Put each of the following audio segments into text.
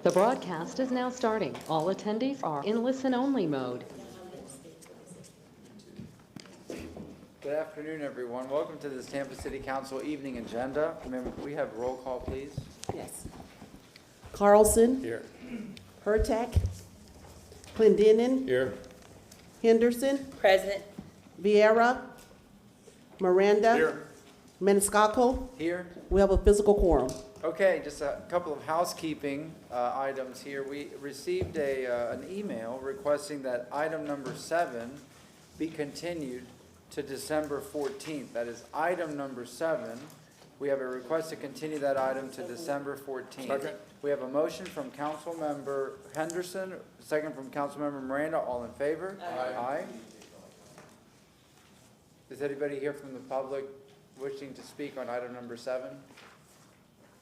The broadcast is now starting. All attendees are in listen-only mode. Good afternoon, everyone. Welcome to this Tampa City Council evening agenda. Remember, we have roll call, please. Yes. Carlson. Here. Hurtak. Clendenin. Here. Henderson. Present. Vieira. Miranda. Here. Maniscalco. Here. We have a physical quorum. Okay, just a couple of housekeeping items here. We received an email requesting that item number 7 be continued to December 14th. That is item number 7. We have a request to continue that item to December 14th. Second. We have a motion from Councilmember Henderson, second from Councilmember Miranda. All in favor? Aye. Is anybody here from the public wishing to speak on item number 7?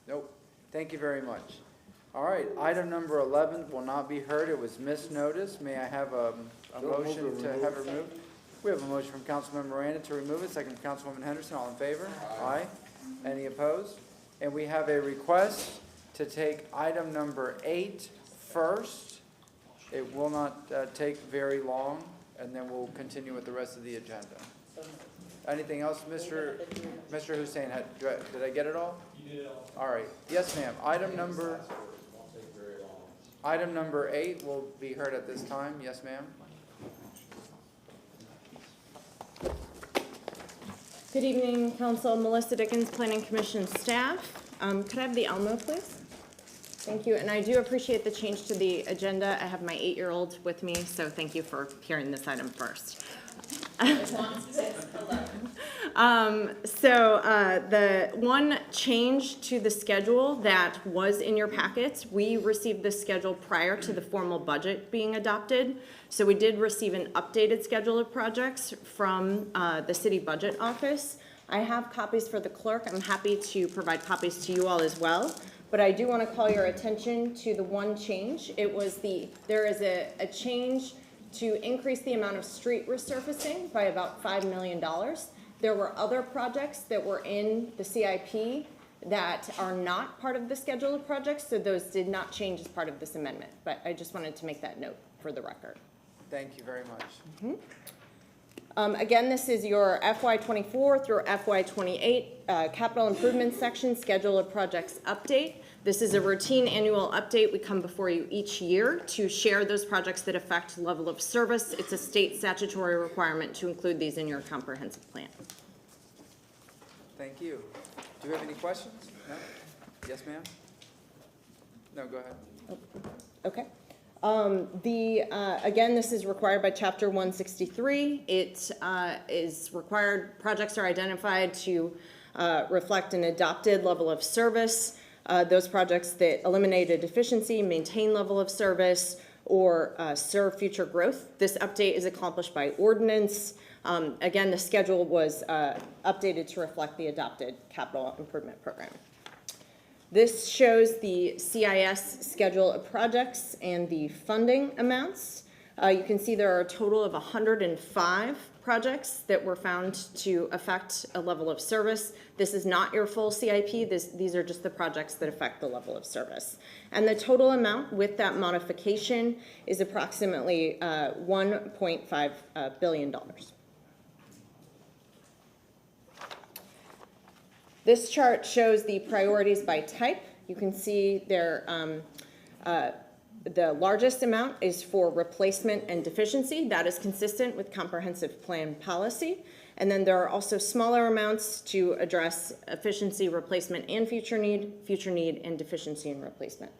Nope. Thank you very much. All right, item number 11 will not be heard. It was misnoticed. May I have a motion to have it removed? We have a motion from Councilmember Miranda to remove it, second from Councilwoman Henderson. All in favor? Aye. Any opposed? And we have a request to take item number 8 first. It will not take very long, and then we'll continue with the rest of the agenda. Anything else, Mr. Hussein? Did I get it all? You did it all. All right. Yes, ma'am. Item number 8 will be heard at this time. Yes, ma'am. Good evening, Council. Melissa Dickens, Planning Commission staff. Could I have the Elmo, please? Thank you. And I do appreciate the change to the agenda. I have my 8-year-old with me, so thank you for hearing this item first. As long as he says hello. The one change to the schedule that was in your packets, we received this schedule prior to the formal budget being adopted. So we did receive an updated schedule of projects from the city budget office. I have copies for the clerk. I'm happy to provide copies to you all as well. But I do want to call your attention to the one change. There is a change to increase the amount of street resurfacing by about $5 million. There were other projects that were in the CIP that are not part of the schedule of projects, so those did not change as part of this amendment. But I just wanted to make that note for the record. Thank you very much. Again, this is your FY24 through FY28 capital improvement section schedule of projects update. This is a routine annual update. We come before you each year to share those projects that affect level of service. It's a state statutory requirement to include these in your comprehensive plan. Thank you. Do you have any questions? No? Yes, ma'am? No, go ahead. Okay. Again, this is required by Chapter 163. It is required, projects are identified to reflect an adopted level of service. Those projects that eliminate a deficiency, maintain level of service, or serve future growth. This update is accomplished by ordinance. Again, the schedule was updated to reflect the adopted capital improvement program. This shows the CIS schedule of projects and the funding amounts. You can see there are a total of 105 projects that were found to affect a level of service. This is not your full CIP. These are just the projects that affect the level of service. And the total amount with that modification is approximately $1.5 billion. This chart shows the priorities by type. You can see there, the largest amount is for replacement and deficiency. That is consistent with comprehensive plan policy. And then there are also smaller amounts to address efficiency, replacement, and future need, and deficiency and replacement.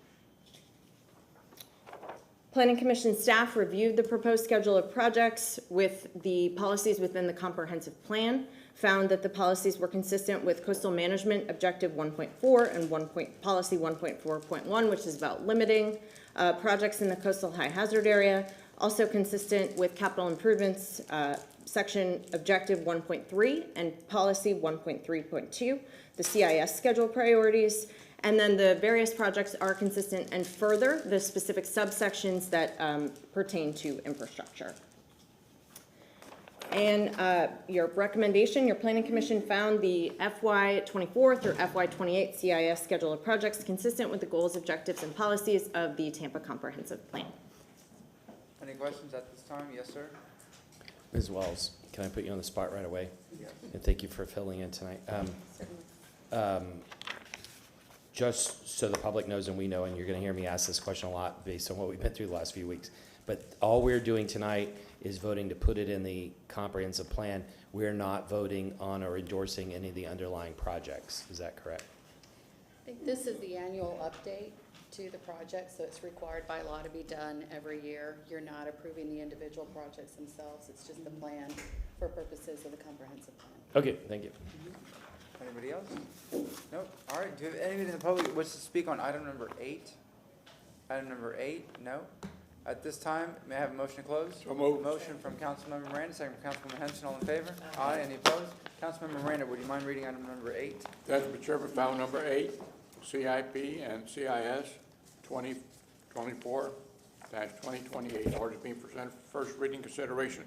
Planning Commission staff reviewed the proposed schedule of projects with the policies within the comprehensive plan, found that the policies were consistent with coastal management objective 1.4 and policy 1.4.1, which is about limiting projects in the coastal high hazard area, also consistent with capital improvements section objective 1.3 and policy 1.3.2, the CIS schedule priorities, and then the various projects are consistent and further the specific subsections that pertain to infrastructure. And your recommendation, your Planning Commission found the FY24 through FY28 CIS schedule of projects consistent with the goals, objectives, and policies of the Tampa Comprehensive Plan. Any questions at this time? Yes, sir? Ms. Wells, can I put you on the spot right away? Yes. And thank you for filling in tonight. Just so the public knows and we know, and you're going to hear me ask this question a lot based on what we've been through the last few weeks, but all we're doing tonight is voting to put it in the comprehensive plan. We're not voting on or endorsing any of the underlying projects. Is that correct? I think this is the annual update to the project, so it's required by law to be done every year. You're not approving the individual projects themselves. It's just the plan for purposes of the comprehensive plan. Okay, thank you. Anybody else? Nope. All right. Do you have anybody in the public who wishes to speak on item number 8? Item number 8? No. At this time, may I have a motion to close? So moved. Motion from Councilmember Miranda, second from Councilwoman Henson. All in favor? Aye. Any opposed? Councilmember Miranda, would you mind reading item number 8? That's Mr. Chairman, found number 8, CIP and CIS 2024-2028. Orders being presented for first reading consideration.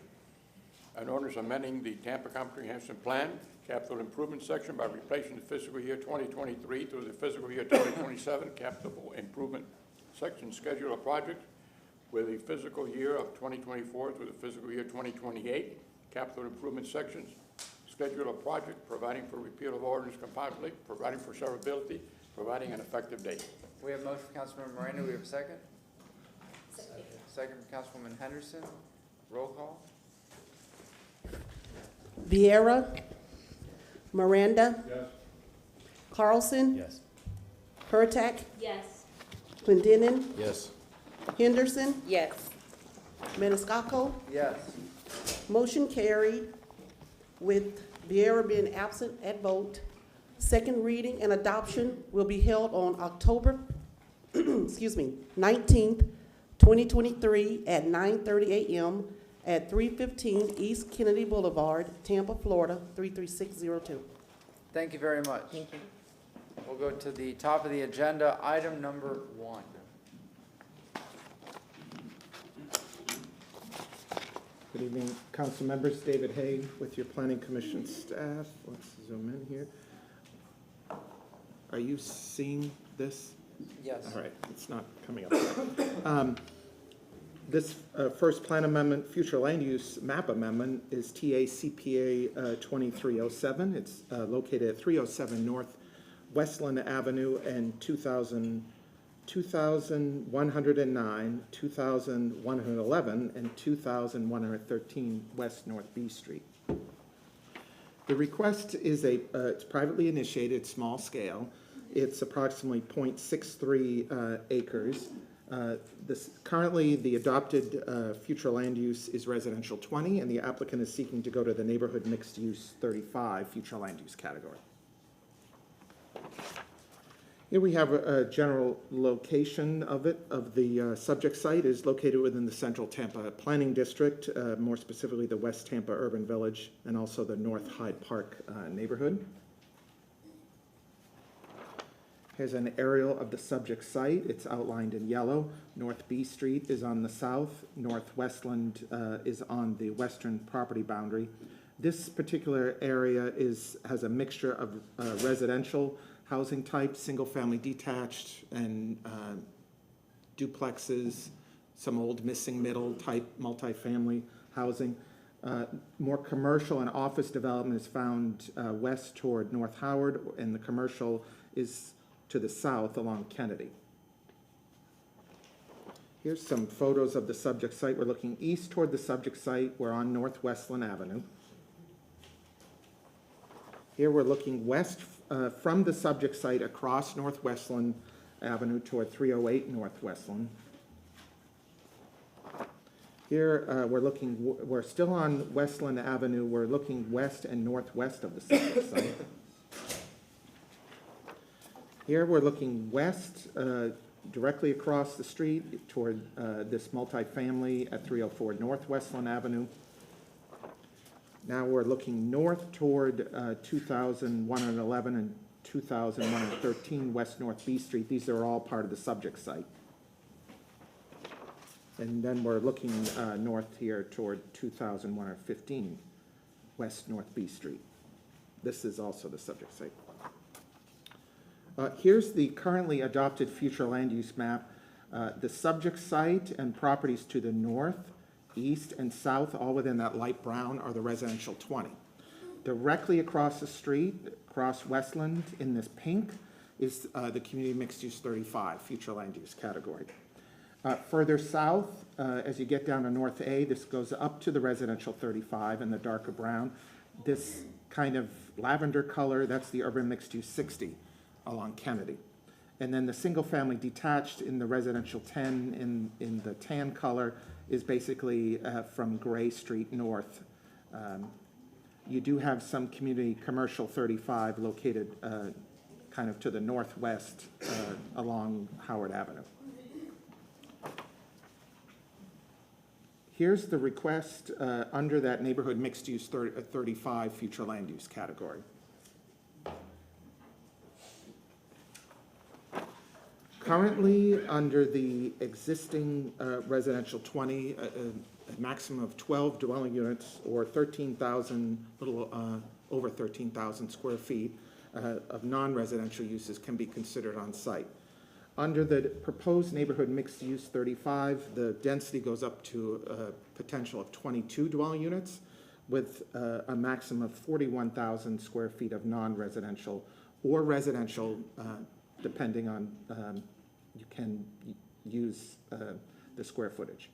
An ordinance amending the Tampa Comprehensive Plan Capital Improvement section by replacing the fiscal year 2023 through the fiscal year 2027 capital improvement section schedule of projects with the fiscal year of 2024 through the fiscal year 2028 capital improvement sections schedule of project, providing for repeal of ordinance compatibility, providing for severability, providing an effective date. We have a motion from Councilmember Miranda. We have a second? Second from Councilwoman Henderson. Roll call. Vieira. Miranda. Yes. Carlson. Yes. Hurtak. Yes. Clendenin. Yes. Henderson. Yes. Maniscalco. Yes. Motion carried with Vieira being absent at vote. Second reading and adoption will be held on October 19th, 2023 at 9:30 a.m. at 315 East Kennedy Boulevard, Tampa, Florida, 33602. Thank you very much. Thank you. We'll go to the top of the agenda, item number 1. Good evening, council members. David Hay with your planning commission staff. Let's zoom in here. Are you seeing this? Yes. All right, it's not coming up. This first plan amendment, future land use map amendment is Tcc 2307. It's located at 307 North Westland Avenue and 2109, 2111, and 2113 West North B Street. The request is it's privately initiated, small scale. It's approximately 0.63 acres. Currently, the adopted future land use is residential 20, and the applicant is seeking to go to the neighborhood mixed use 35 future land use category. Here we have a general location of it, of the subject site is located within the Central Tampa Planning District, more specifically the West Tampa Urban Village, and also the North Hyde Park neighborhood. Here's an aerial of the subject site. It's outlined in yellow. North B Street is on the south. North Westland is on the western property boundary. This particular area has a mixture of residential housing types, single-family detached, and duplexes, some old missing middle type multifamily housing. More commercial and office development is found west toward North Howard, and the commercial is to the south along Kennedy. Here's some photos of the subject site. We're looking east toward the subject site. We're on North Westland Avenue. Here we're looking west from the subject site across North Westland Avenue toward 308 North Westland. Here we're still on Westland Avenue. We're looking west and northwest of the subject site. Here we're looking west, directly across the street toward this multifamily at 304 North Westland Avenue. Now we're looking north toward 2111 and 2113 West North B Street. These are all part of the subject site. And then we're looking north here toward 2115 West North B Street. This is also the subject site. Here's the currently adopted future land use map. The subject site and properties to the north, east, and south, all within that light brown, are the residential 20. Directly across the street, across Westland in this pink, is the community mixed use 35, future land use category. Further south, as you get down to North A, this goes up to the residential 35 in the darker brown. This kind of lavender color, that's the urban mixed use 60 along Kennedy. And then the single family detached in the residential 10 in the tan color is basically from Gray Street north. You do have some community commercial 35 located kind of to the northwest along Howard Avenue. Here's the request under that neighborhood mixed use 35 future land use category. Currently, under the existing residential 20, a maximum of 12 dwelling units or 13,000, little over 13,000 square feet of non-residential uses can be considered on site. Under the proposed neighborhood mixed use 35, the density goes up to a potential of 22 dwelling units with a maximum of 41,000 square feet of non-residential or residential, depending on you can use the square footage.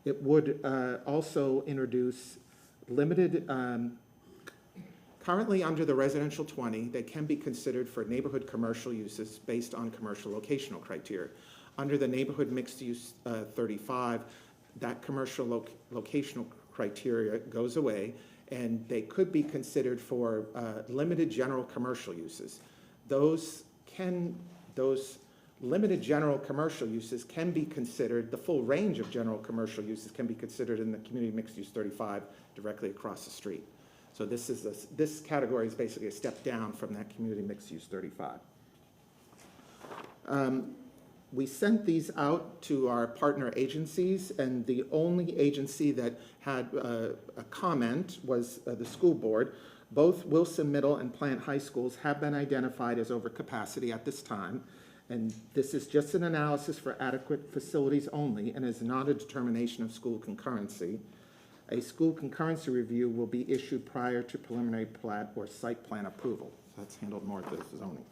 It would also introduce limited, currently under the residential 20, they can be considered for neighborhood commercial uses based on commercial locational criteria. Under the neighborhood mixed use 35, that commercial locational criteria goes away, and they could be considered for limited general commercial uses. Those limited general commercial uses can be considered, the full range of general commercial uses can be considered in the community mixed use 35 directly across the street. So this category is basically a step down from that community mixed use 35. We sent these out to our partner agencies, and the only agency that had a comment was the school board. Both Wilson Middle and Plant High Schools have been identified as overcapacity at this time, and this is just an analysis for adequate facilities only and is not a determination of school concurrency. A school concurrency review will be issued prior to preliminary plat or site plan approval. That's handled more as zoning.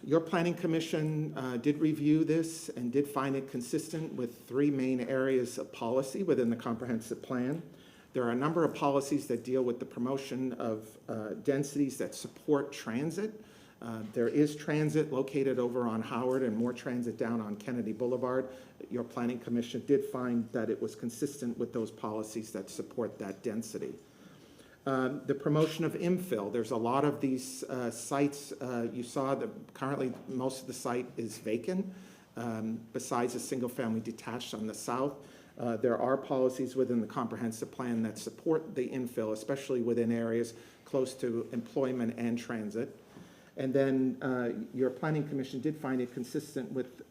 Your planning commission did review this and did find it consistent with three main areas of policy within the comprehensive plan. There are a number of policies that deal with the promotion of densities that support transit. There is transit located over on Howard and more transit down on Kennedy Boulevard. Your planning commission did find that it was consistent with those policies that support that density. The promotion of infill, there's a lot of these sites, you saw that currently most of the site is vacant, besides a single-family detached on the south. There are policies within the comprehensive plan that support the infill, especially within areas close to employment and transit. And then your planning commission did find it consistent with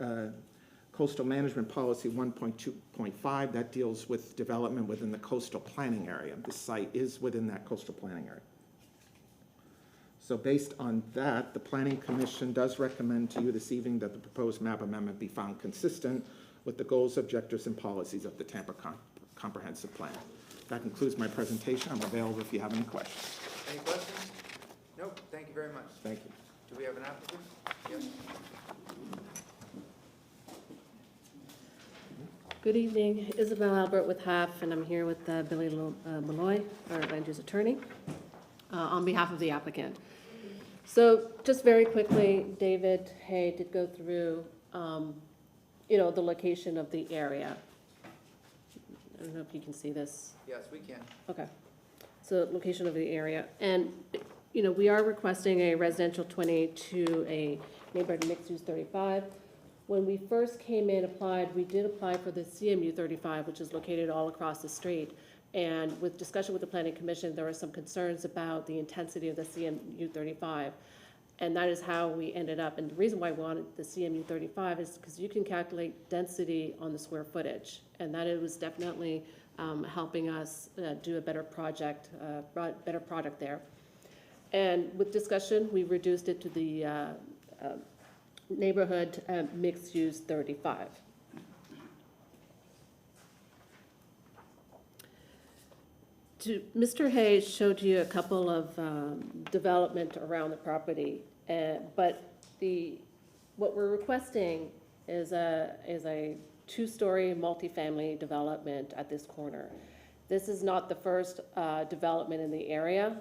coastal management policy 1.2.5 that deals with development within the coastal planning area. The site is within that coastal planning area. So based on that, the planning commission does recommend to you this evening that the proposed map amendment be found consistent with the goals, objectives, and policies of the Tampa Comprehensive Plan. That concludes my presentation. I'm available if you have any questions. Any questions? Nope, thank you very much. Thank you. Do we have an applicant? Yes. Good evening, Isabel Albert with HAF, and I'm here with Billy Malloy, our land use attorney, on behalf of the applicant. So just very quickly, David Hay did go through, the location of the area. I don't know if you can see this. Yes, we can. Okay. So location of the area. And, we are requesting a residential 20 to a neighborhood mixed-use 35. When we first came in, we did apply for the CMU 35, which is located all across the street. And with discussion with the Planning Commission, there were some concerns about the intensity of the CMU 35. And that is how we ended up. And the reason why we wanted the CMU 35 is because you can calculate density on the square footage. And that it was definitely helping us do a better product there. And with discussion, we reduced it to the neighborhood mixed use 35. Mr. Hayes showed you a couple of development around the property, but what we're requesting is a two-story multifamily development at this corner. This is not the first development in the area.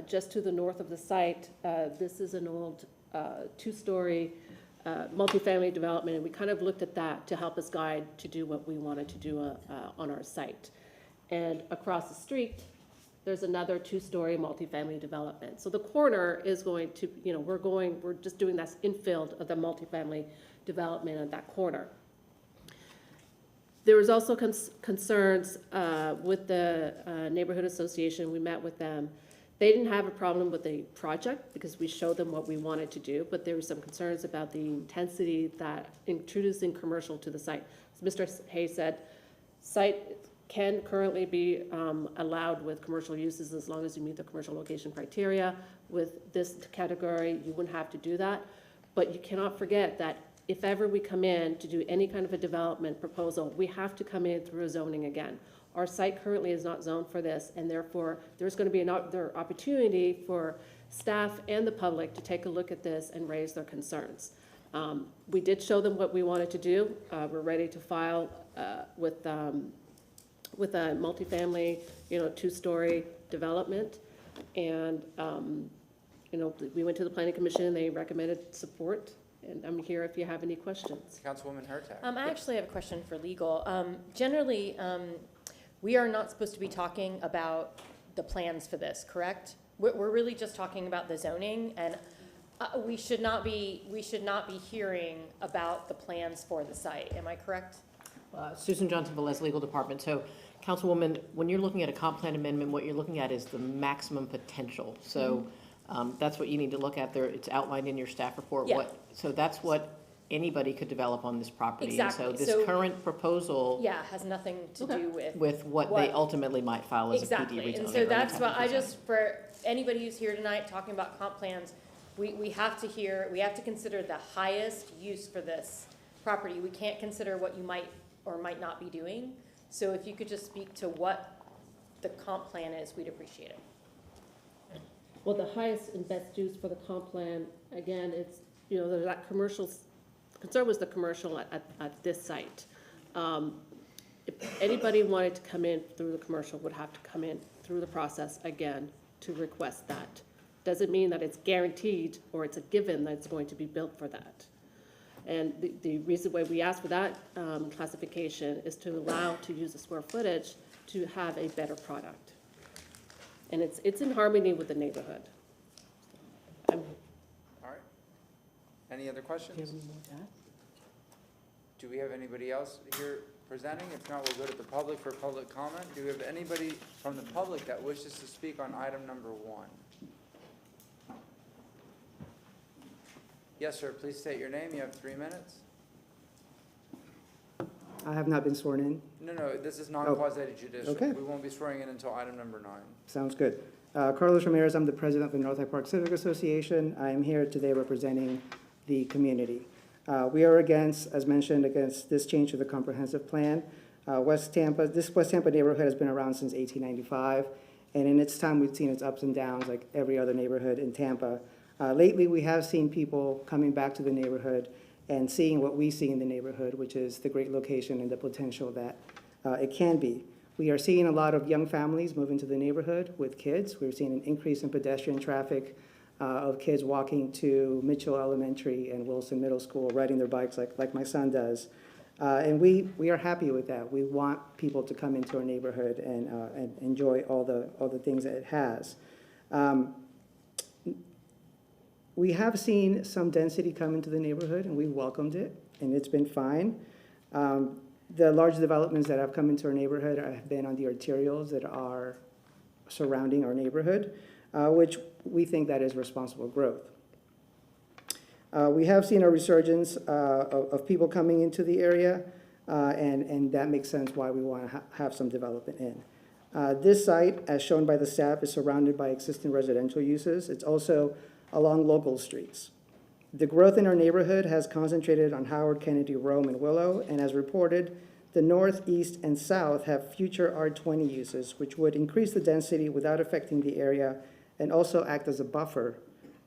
Just to the north of the site, this is an old two-story multifamily development, and we kind of looked at that to help us guide to do what we wanted to do on our site. And across the street, there's another two-story multifamily development. So the corner is going to, we're just doing that infill of the multifamily development at that corner. There was also concerns with the neighborhood association. We met with them. They didn't have a problem with the project because we showed them what we wanted to do, but there were some concerns about the intensity that introducing commercial to the site. As Mr. Hayes said, site can currently be allowed with commercial uses as long as you meet the commercial location criteria. With this category, you wouldn't have to do that. But you cannot forget that if ever we come in to do any kind of a development proposal, we have to come in through a zoning again. Our site currently is not zoned for this, and therefore there's going to be another opportunity for staff and the public to take a look at this and raise their concerns. We did show them what we wanted to do. We're ready to file with a multifamily, two-story development. And, we went to the Planning Commission and they recommended support. And I'm here if you have any questions. Councilwoman Hurtak. I actually have a question for legal. Generally, we are not supposed to be talking about the plans for this, correct? We're really just talking about the zoning, and we should not be hearing about the plans for the site. Am I correct? Susan Johnson, Velez Legal Department. So, Councilwoman, when you're looking at a comp plan amendment, what you're looking at is the maximum potential. So that's what you need to look at there. It's outlined in your staff report. Yeah. So that's what anybody could develop on this property. Exactly. And so this current proposal Has nothing to do with what they ultimately might file as a PD rezoning. And so that's what for anybody who's here tonight talking about comp plans, we have to consider the highest use for this property. We can't consider what you might or might not be doing. So if you could just speak to what the comp plan is, we'd appreciate it. Well, the highest and best use for the comp plan, again, it's, there's that commercial, concern was the commercial at this site. If anybody wanted to come in through the commercial, would have to come in through the process again to request that. Doesn't mean that it's guaranteed or it's a given that it's going to be built for that. And the reason why we ask for that classification is to allow to use the square footage to have a better product. and it's in harmony with the neighborhood. All right. Any other questions? Do we have anybody else here presenting? If not, we'll go to the public for public comment. Do we have anybody from the public that wishes to speak on item number 1? Yes, sir. Please state your name. You have 3 minutes. I have not been sworn in. No, this is non-quasi judicial. Okay. We won't be swearing in until item number 9. Sounds good. Carlos Ramirez, I'm the president of the North Hyde Park Civic Association. I am here today representing the community. We are against, as mentioned, against this change to the comprehensive plan. This West Tampa neighborhood has been around since 1895, and in its time, we've seen its ups and downs like every other neighborhood in Tampa. Lately, we have seen people coming back to the neighborhood and seeing what we see in the neighborhood, which is the great location and the potential that it can be. We are seeing a lot of young families move into the neighborhood with kids. We're seeing an increase in pedestrian traffic of kids walking to Mitchell Elementary and Wilson Middle School, riding their bikes like my son does. And we are happy with that. We want people to come into our neighborhood and enjoy all the things that it has. We have seen some density come into the neighborhood, and we welcomed it, and it's been fine. The large developments that have come into our neighborhood have been on the arterials that are surrounding our neighborhood, which we think that is responsible growth. We have seen a resurgence of people coming into the area, and that makes sense why we want to have some development in. This site, as shown by the staff, is surrounded by existing residential uses. It's also along local streets. The growth in our neighborhood has concentrated on Howard, Kennedy, Rome, and Willow, and as reported, the north, east, and south have future R20 uses, which would increase the density without affecting the area and also act as a buffer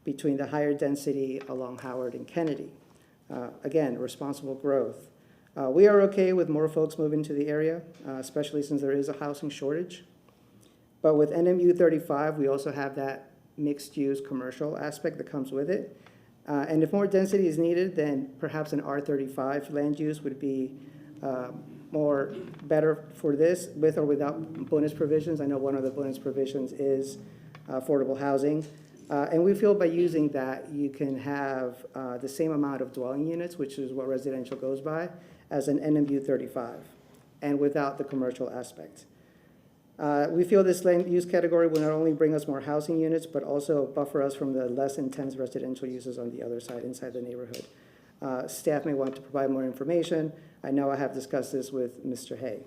between the higher density along Howard and Kennedy. Again, responsible growth. We are okay with more folks moving to the area, especially since there is a housing shortage. But with NMU 35, we also have that mixed-use commercial aspect that comes with it. And if more density is needed, then perhaps an R35 land use would be more better for this, with or without bonus provisions. I know one of the bonus provisions is affordable housing. And we feel by using that, you can have the same amount of dwelling units, which is what residential goes by, as an NMU 35, and without the commercial aspect. We feel this land use category will not only bring us more housing units, but also buffer us from the less intense residential uses on the other side, inside the neighborhood. Staff may want to provide more information. I know I have discussed this with Mr. Hay.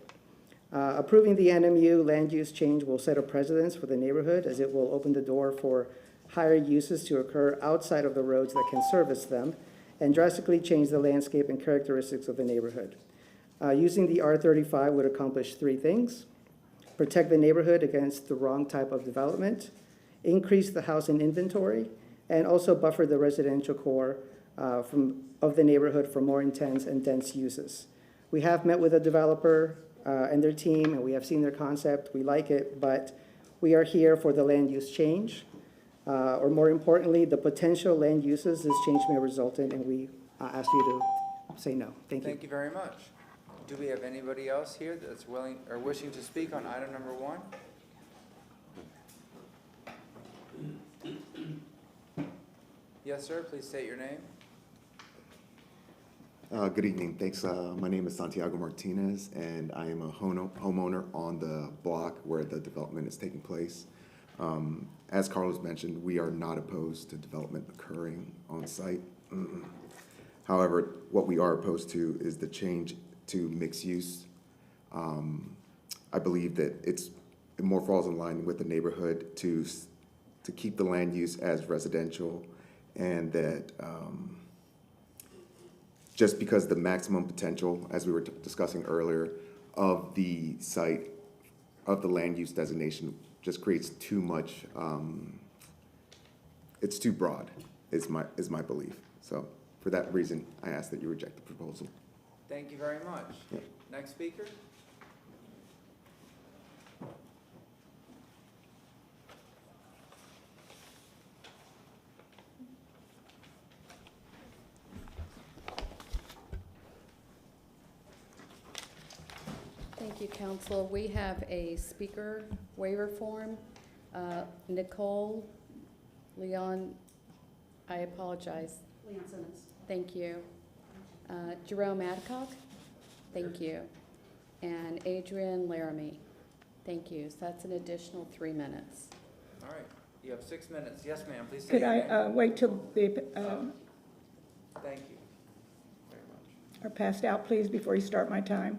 Approving the NMU land use change will set a precedence for the neighborhood, as it will open the door for higher uses to occur outside of the roads that can service them, and drastically change the landscape and characteristics of the neighborhood. Using the R35 would accomplish 3 things: protect the neighborhood against the wrong type of development, increase the housing inventory, and also buffer the residential core of the neighborhood for more intense and dense uses. We have met with a developer and their team, and we have seen their concept. We like it, but we are here for the land use change, or more importantly, the potential land uses this change may result in, and we ask you to say no. Thank you. Thank you very much. Do we have anybody else here that's willing or wishing to speak on item number 1? Yes, sir. Please state your name. Good evening. Thanks. My name is Santiago Martinez, and I am a homeowner on the block where the development is taking place. As Carlos mentioned, we are not opposed to development occurring on site. However, what we are opposed to is the change to mixed use. I believe that it more falls in line with the neighborhood to keep the land use as residential, and that just because the maximum potential, as we were discussing earlier, of the site, of the land use designation just creates too much, it's too broad, is my belief. So for that reason, I ask that you reject the proposal. Thank you very much. Yep. Next speaker. Thank you, council. We have a speaker waiver form. Nicole Leon, I apologize. Leon Simmons. Thank you. Jerome Adcock, thank you. And Adrian Laramie, thank you. So that's an additional 3 minutes. All right, you have 6 minutes. Yes, ma'am, please say Could your I name. wait till they Thank you very much. are passed out, please, before you start my time?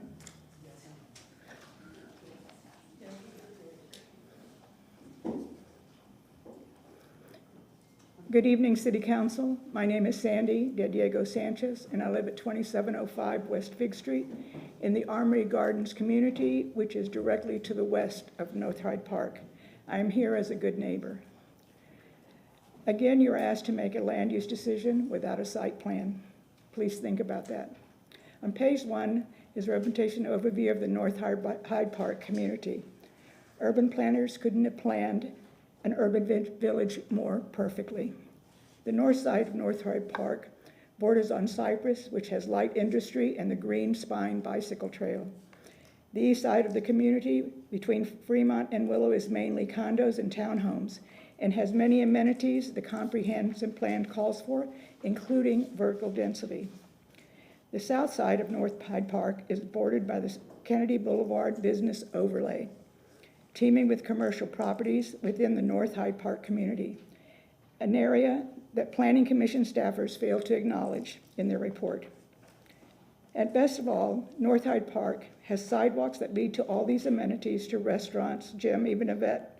Good evening, City Council. My name is Sandy De Diego Sanchez, and I live at 2705 West Fig Street in the Armory Gardens community, which is directly to the west of North Hyde Park. I am here as a good neighbor. Again, you're asked to make a land use decision without a site plan. Please think about that. On page 1 is a representation overview of the North Hyde Park community. Urban planners couldn't have planned an urban village more perfectly. The north side of North Hyde Park borders on Cypress, which has light industry and the Green Spine Bicycle Trail. The east side of the community, between Fremont and Willow, is mainly condos and townhomes and has many amenities the comprehensive plan calls for, including vertical density. The south side of North Hyde Park is bordered by the Kennedy Boulevard Business Overlay, teeming with commercial properties within the North Hyde Park community, an area that Planning Commission staffers failed to acknowledge in their report. At best of all, North Hyde Park has sidewalks that lead to all these amenities to restaurants, gym, even a vet.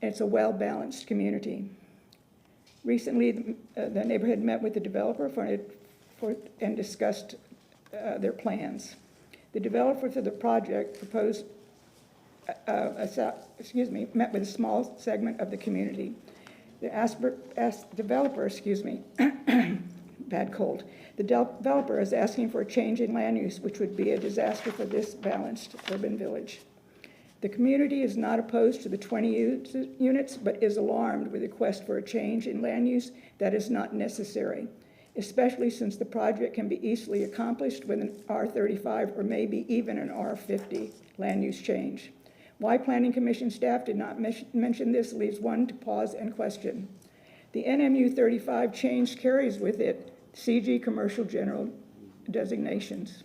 It's a well-balanced community. Recently, the neighborhood met with the developer and discussed their plans. The developer for the project proposed met with a small segment of the community. The developer, bad cold. The developer is asking for a change in land use, which would be a disaster for this balanced urban village. The community is not opposed to the 20 units, but is alarmed with the request for a change in land use that is not necessary, especially since the project can be easily accomplished with an R35 or maybe even an R50 land use change. Why Planning Commission staff did not mention this leaves one to pause and question. The NMU 35 change carries with it CG commercial general designations.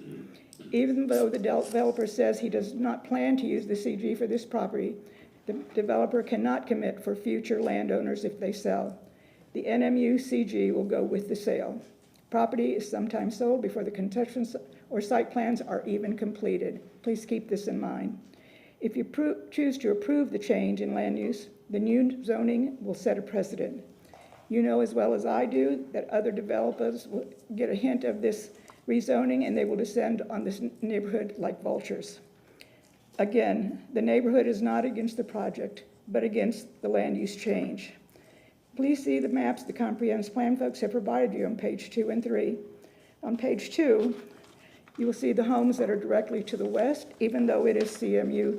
Even though the developer says he does not plan to use the CG for this property, the developer cannot commit for future landowners if they sell. The NMU CG will go with the sale. Property is sometimes sold before the construction or site plans are even completed. Please keep this in mind. If you choose to approve the change in land use, the new zoning will set a precedent. You know as well as I do that other developers will get a hint of this rezoning and they will descend on this neighborhood like vultures. Again, the neighborhood is not against the project, but against the land use change. Please see the maps the comprehensive plan folks have provided you on page 2 and 3. On page 2, you will see the homes that are directly to the west, even though it is CMU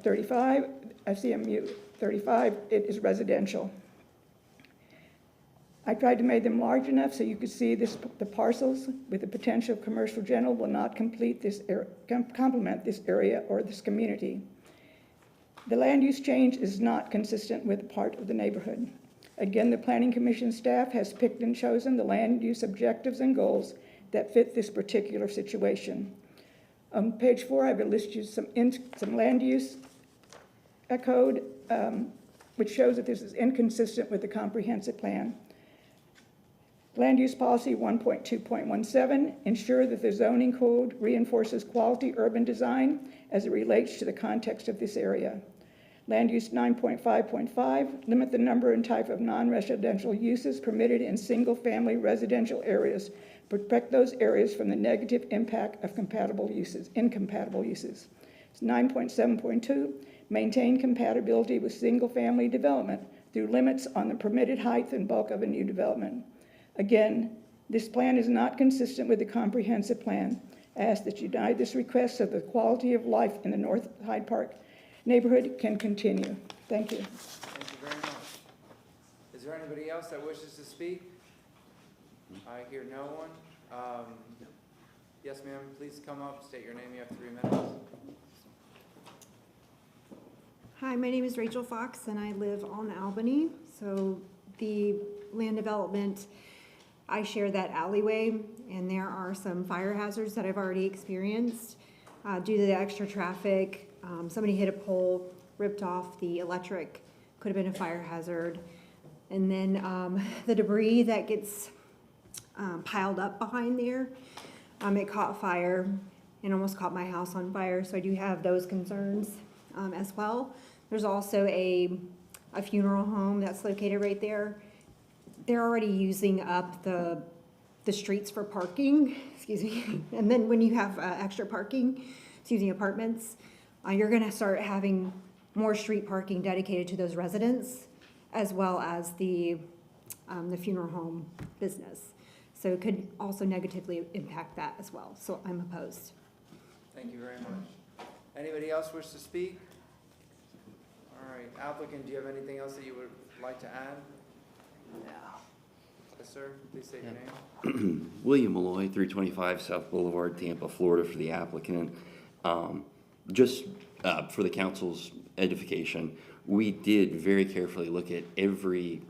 35, it is residential. I tried to make them large enough so you could see the parcels with the potential of commercial general will not complement this area or this community. The land use change is not consistent with part of the neighborhood. Again, the Planning Commission staff has picked and chosen the land use objectives and goals that fit this particular situation. On page 4, I have listed some land use code, which shows that this is inconsistent with the comprehensive plan. Land use policy 1.2.17, ensure that the zoning code reinforces quality urban design as it relates to the context of this area. Land use 9.5.5, limit the number and type of non-residential uses permitted in single-family residential areas. Protect those areas from the negative impact of incompatible uses. It's 9.7.2, maintain compatibility with single-family development through limits on the permitted height and bulk of a new development. Again, this plan is not consistent with the comprehensive plan. I ask that you deny this request so the quality of life in the North Hyde Park neighborhood can continue. Thank you. Thank you very much. Is there anybody else that wishes to speak? I hear no one. Yes, ma'am, please come up, state your name, you have 3 minutes. Hi, my name is Rachel Fox and I live on Albany. So the land development, I share that alleyway and there are some fire hazards that I've already experienced due to the extra traffic. Somebody hit a pole, ripped off the electric, could have been a fire hazard. And then the debris that gets piled up behind there, it caught fire and almost caught my house on fire. So I do have those concerns as well. There's also a funeral home that's located right there. They're already using up the streets for parking, excuse me. And then when you have extra parking, apartments, you're gonna start having more street parking dedicated to those residents, as well as the funeral home business. So it could also negatively impact that as well. So I'm opposed. Thank you very much. Anybody else wish to speak? All right, applicant, do you have anything else that you would like to add? No. Yes, sir, please state your name. William Malloy, 325 South Boulevard, Tampa, Florida, for the applicant. Just for the council's edification, we did very carefully look at every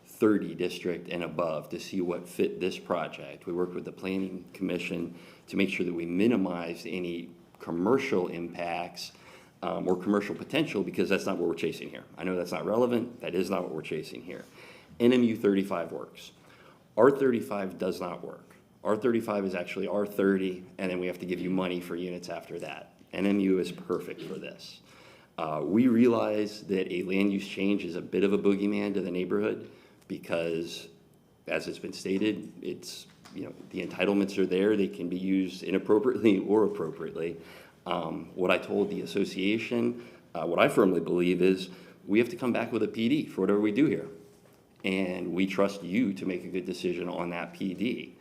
30 district and above to see what fit this project. We worked with the Planning Commission to make sure that we minimized any commercial impacts or commercial potential, because that's not what we're chasing here. I know that's not relevant. That is not what we're chasing here. NMU 35 works. R35 does not work. R35 is actually R30, and then we have to give you money for units after that. NMU is perfect for this. We realize that a land use change is a bit of a boogeyman to the neighborhood because, as it's been stated, it's, the entitlements are there. They can be used inappropriately or appropriately. What I told the association, what I firmly believe is we have to come back with a PD for whatever we do here. And we trust you to make a good decision on that PD.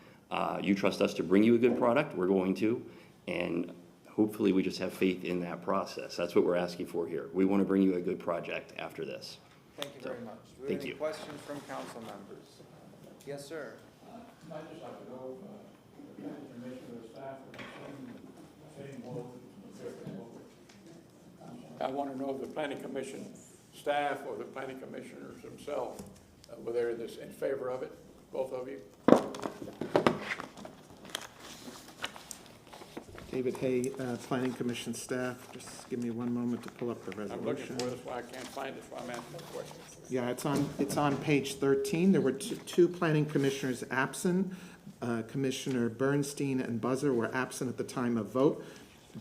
You trust us to bring you a good product, we're going to, and hopefully we just have faith in that process. That's what we're asking for here. We want to bring you a good project after this. Thank you very much. Do we Thank have any you. questions from council members? Yes, sir. I'd just like to know if the planning commission or the staff are the same vote. I want to know if the planning commission staff or the planning commissioners themselves, whether they're in favor of it, both of you. David Hay, Planning Commission staff. Just give me one moment to pull up the resolution. I'm looking for it, that's why I can't find it, that's why I'm asking the question. Yeah, it's on page 13. There were two planning commissioners absent. Commissioner Bernstein and Buzzer were absent at the time of vote,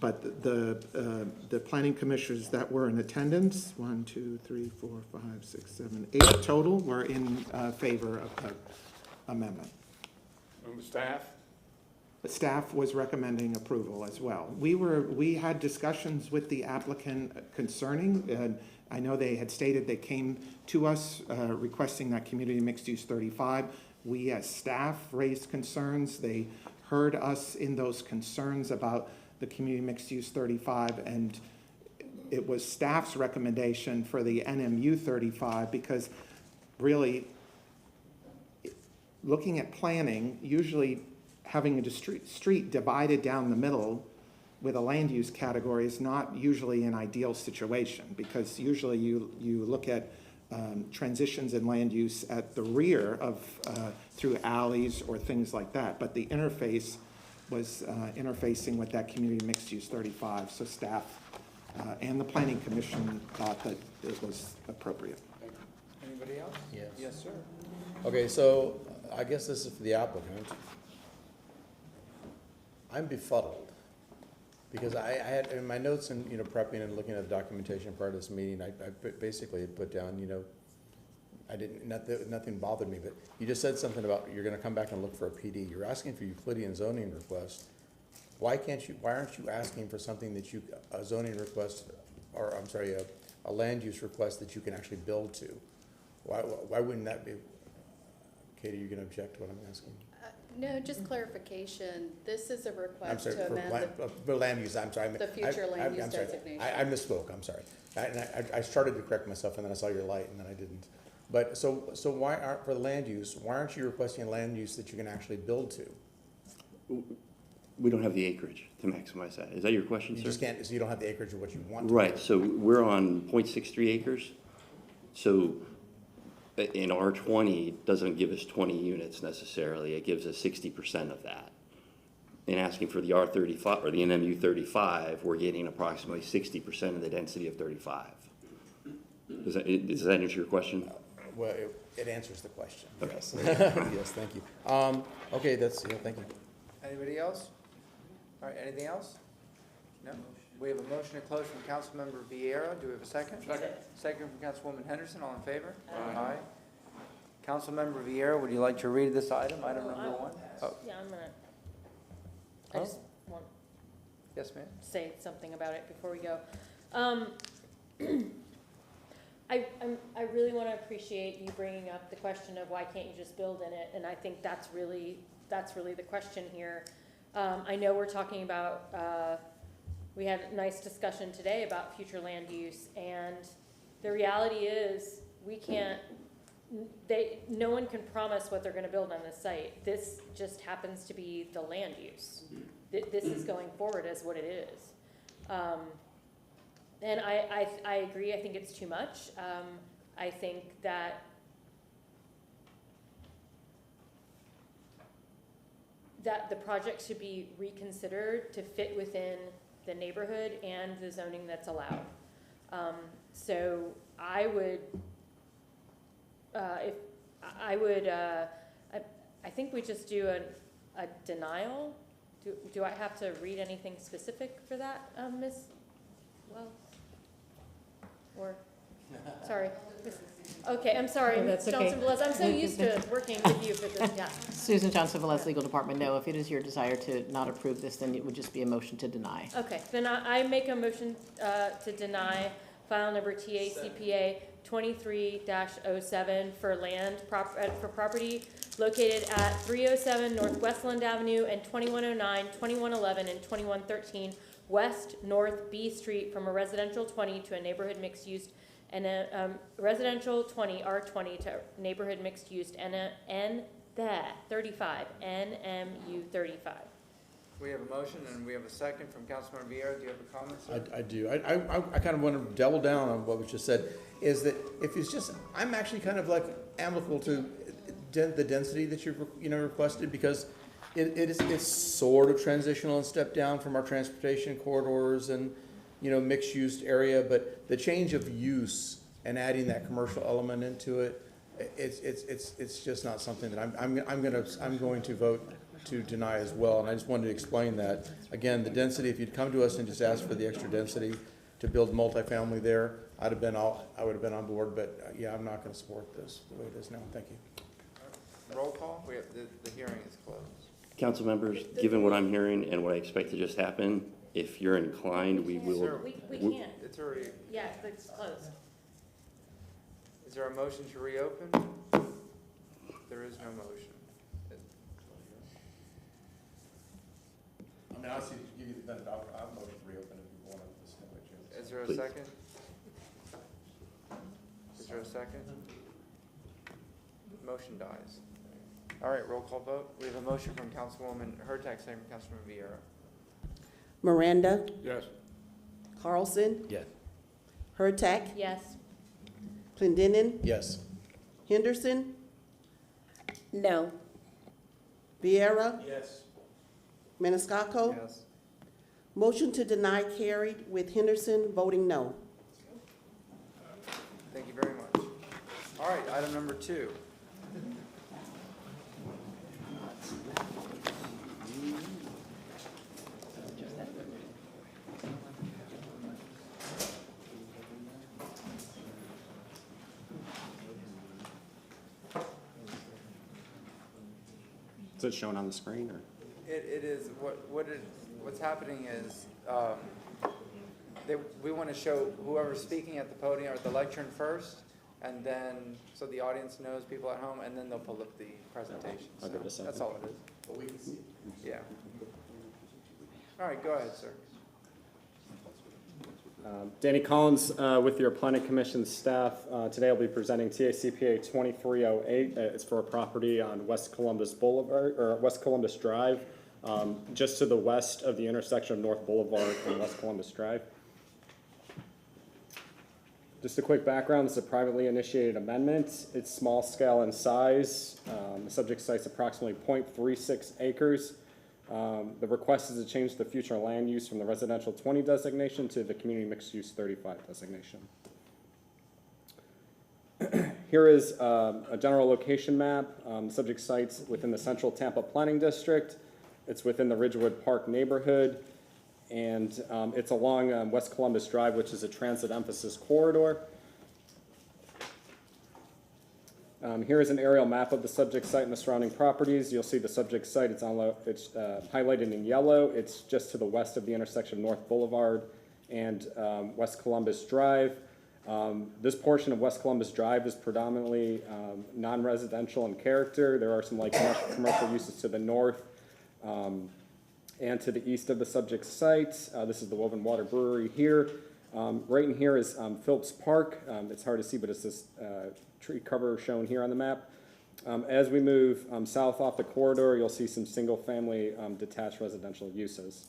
but the planning commissioners that were in attendance, 1, 2, 3, 4, 5, 6, 7, 8 total, were in favor of the amendment. And the staff? The staff was recommending approval as well. We had discussions with the applicant concerning, I know they had stated they came to us requesting that community mixed use 35. We as staff raised concerns. They heard us in those concerns about the community mixed use 35, and it was staff's recommendation for the NMU 35 because really looking at planning, usually having a street divided down the middle with a land use category is not usually an ideal situation, because usually you look at transitions in land use at the rear of through alleys or things like that. But the interface was interfacing with that community mixed use 35. So staff and the planning commission thought that it was appropriate. Anybody else? Yes. Yes, sir. Okay, so I guess this is for the applicant. I'm befuddled because I had in my notes and prepping and looking at the documentation prior to this meeting, I basically put down nothing bothered me, but you just said something about you're going to come back and look for a PD. You're asking for Euclidean zoning request. Why aren't you asking for something that a zoning request, or I'm sorry, a land use request that you can actually build to? Why wouldn't that be? Katie, you're going to object to what I'm asking? No, just clarification. This is a I'm request sorry, to amend for land use, I'm sorry. the future land use I'm sorry. designation. I misspoke, I'm sorry. I started to correct myself and then I saw your light and then I didn't. But so why aren't, for land use, why aren't you requesting land use that you can actually build to? We don't have the acreage to maximize that. Is that your question, You sir? just can't, so you don't have the acreage of what you want to. Right, so we're on 0.63 acres. So in R20 doesn't give us 20 units necessarily. It gives us 60% of that. In asking for the R35 or the NMU 35, we're getting approximately 60% of the density of 35. Does that answer your question? Well, it answers the question. Okay. Yes, yes, thank you. Okay, thank you. Anybody else? All right, anything else? No? We have a motion to close from Councilmember Vieira. Do we have a second? Second. Second from Councilwoman Henderson. All in favor? Aye. Councilmember Vieira, would you like to read this item, item number one? Oh, Yeah, I just want yes, ma'am. to say something about it before we go. I really want to appreciate you bringing up the question of why can't you just build in it, and I think that's really the question here. I know we're talking about, we had a nice discussion today about future land use, and the reality is we can't, no one can promise what they're going to build on this site. This just happens to be the land use. This is going forward as what it is. And I agree, I think it's too much. I think that the project should be reconsidered to fit within the neighborhood and the zoning that's allowed. So I would, I think we just do a denial. Do I have to read anything specific for that, Ms. Wells? Or, sorry. Okay, I'm sorry, No, Ms. that's okay. Johnson-Velez. I'm so used to working with you for this, yeah. Susan Johnson-Velez, Legal Department, no. If it is your desire to not approve this, then it would just be a motion to deny. Okay, then I make a motion to deny file number TACPA 23-07 for land for property located at 307 North Westland Avenue and 2109, 2111, and 2113 West North B Street from a residential 20 to a neighborhood mixed use and a residential 20 R20 to neighborhood mixed use and the 35 NMU 35. We have a motion and we have a second from Councilmember Vieira. Do you have a comment, sir? I do. I kind of want to double down on what was just said, is that if it's just, I'm actually kind of like amicable to the density that you've, requested, because it's sort of transitional and step down from our transportation corridors and, mixed-use area, but the change of use and adding that commercial element into it, it's just not something that I'm going to vote to deny as well. And I just wanted to explain that. Again, the density, if you'd come to us and just ask for the extra density to build multifamily there, I would have been on board, but yeah, I'm not going to support this the way it is now. Thank you. Roll call. We have the hearing is closed. Council members, given what I'm hearing and what I expect to just happen, if you're inclined, we will. Sir, We can't. It's already, Yeah, it's closed. is there a motion to reopen? There is no motion. I mean, I'll see, give you the benefit, I'll vote to reopen if you want to listen to it. Is there a Please. second? Is there a second? Motion dies. All right, roll call vote. We have a motion from Councilwoman Hurtak, second from Councilman Vieira. Miranda, Yes. Carlson, Yeah. Hurtak, Yes. Clendenin, Yes. Henderson, No. Vieira, Yes. Maniscalco. Yes. Motion to deny carried with Henderson voting no. Thank you very much. All right, item number 2. Is it shown on the screen, or? It is, what's happening is, we want to show whoever's speaking at the podium or at the lectern first, and then, so the audience knows, people at home, and then they'll pull up the presentation. I'll give it a So second. that's all it is. But we can see. Yeah. All right, go ahead, sir. Danny Collins with your Planning Commission staff. Today I'll be presenting TACPA 2308. It's for a property on West Columbus Boulevard, or West Columbus Drive. just to the west of the intersection of North Boulevard and West Columbus Drive. Just a quick background, this is a privately initiated amendment. It's small scale in size. The subject site's approximately 0.36 acres. The request is to change the future land use from the residential 20 designation to the community mixed use 35 designation. Here is a general location map. Subject site's within the central Tampa planning district. It's within the Ridgewood Park neighborhood. And it's along West Columbus Drive, which is a transit emphasis corridor. Here is an aerial map of the subject site and the surrounding properties. You'll see the subject site, it's highlighted in yellow. It's just to the west of the intersection of North Boulevard and West Columbus Drive. This portion of West Columbus Drive is predominantly non-residential in character. There are some light commercial uses to the north and to the east of the subject site. This is the Woven Water Brewery here. Right in here is Phillips Park. It's hard to see, but it's this tree cover shown here on the map. As we move south off the corridor, you'll see some single-family detached residential uses.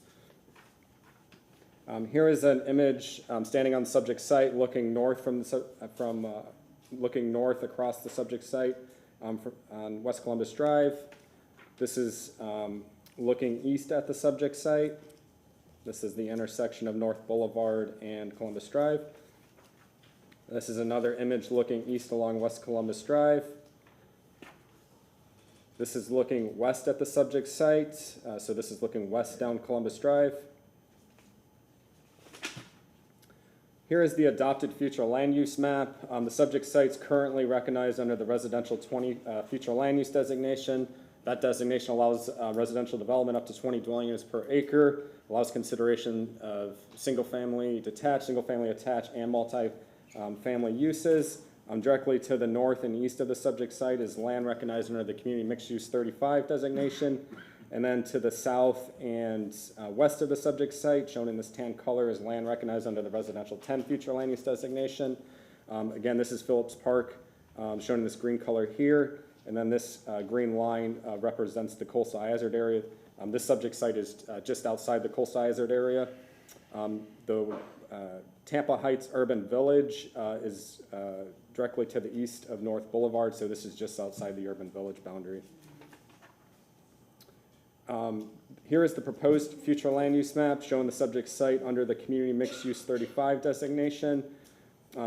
Here is an image standing on the subject site, looking north looking north across the subject site on West Columbus Drive. This is looking east at the subject site. This is the intersection of North Boulevard and Columbus Drive. This is another image looking east along West Columbus Drive. This is looking west at the subject site. So this is looking west down Columbus Drive. Here is the adopted future land use map. The subject site's currently recognized under the residential 20 future land use designation. That designation allows residential development up to 20 dwelling units per acre, allows consideration of single-family attached, and multi-family uses. Directly to the north and east of the subject site is land recognized under the Community Mixed Use 35 designation. And then to the south and west of the subject site, shown in this tan color, is land recognized under the Residential 10 Future Land Use Designation. Again, this is Phillips Park, shown in this green color here. And then this green line represents the coastal hazard area. This subject site is just outside the coastal hazard area. The Tampa Heights Urban Village is directly to the east of North Boulevard, so this is just outside the urban village boundary. Here is the proposed future land use map showing the subject site under the Community Mixed Use 35 designation.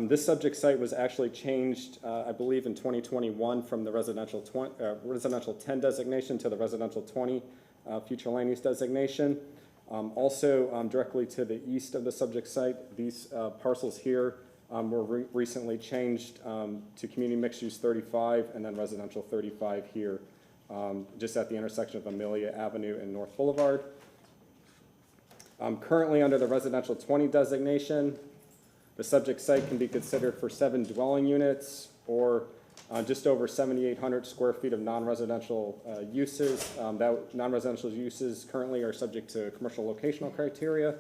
This subject site was actually changed, I believe, in 2021 from the residential 10 designation to the residential 20 future land use designation. Also, directly to the east of the subject site, these parcels here were recently changed to Community Mixed Use 35 and then residential 35 here. Just at the intersection of Amelia Avenue and North Boulevard. Currently under the residential 20 designation, the subject site can be considered for 7 dwelling units or just over 7,800 square feet of non-residential uses. That non-residential uses currently are subject to commercial locational criteria.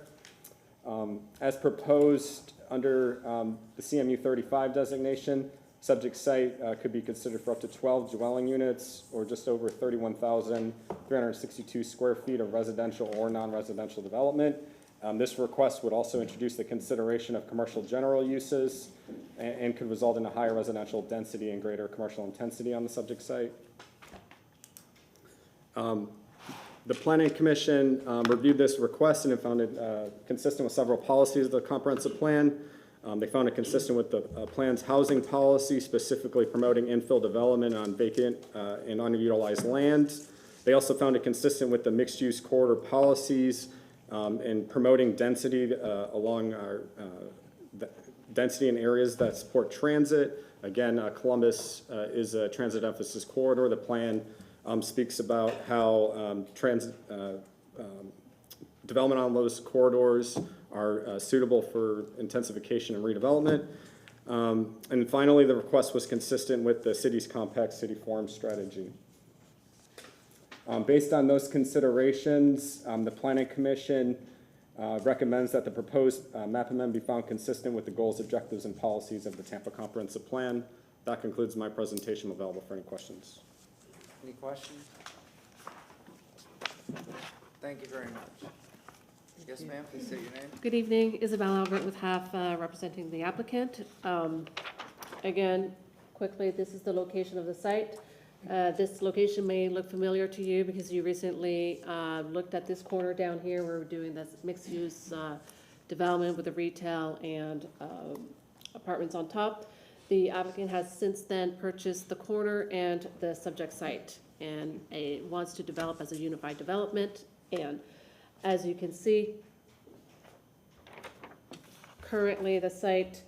As proposed under the CMU 35 designation, subject site could be considered for up to 12 dwelling units or just over 31,362 square feet of residential or non-residential development. This request would also introduce the consideration of commercial general uses and could result in a higher residential density and greater commercial intensity on the subject site. The Planning Commission reviewed this request and it found it consistent with several policies of the comprehensive plan. They found it consistent with the plan's housing policy, specifically promoting infill development on vacant and underutilized land. They also found it consistent with the mixed-use corridor policies in promoting density along our density in areas that support transit. Again, Columbus is a transit emphasis corridor. The plan speaks about how transit development on those corridors are suitable for intensification and redevelopment. And finally, the request was consistent with the city's compact city form strategy. Based on those considerations, the Planning Commission recommends that the proposed map amendment be found consistent with the goals, objectives, and policies of the Tampa Comprehensive Plan. That concludes my presentation. I'm available for any questions. Any questions? Thank you very much. Yes, ma'am, please state your name. Good evening, Isabel Albert with HAF representing the applicant. Again, quickly, this is the location of the site. This location may look familiar to you because you recently looked at this corner down here. We're doing this mixed-use development with the retail and apartments on top. The applicant has since then purchased the corner and the subject site, and it wants to develop as a unified development. And as you can see, currently the site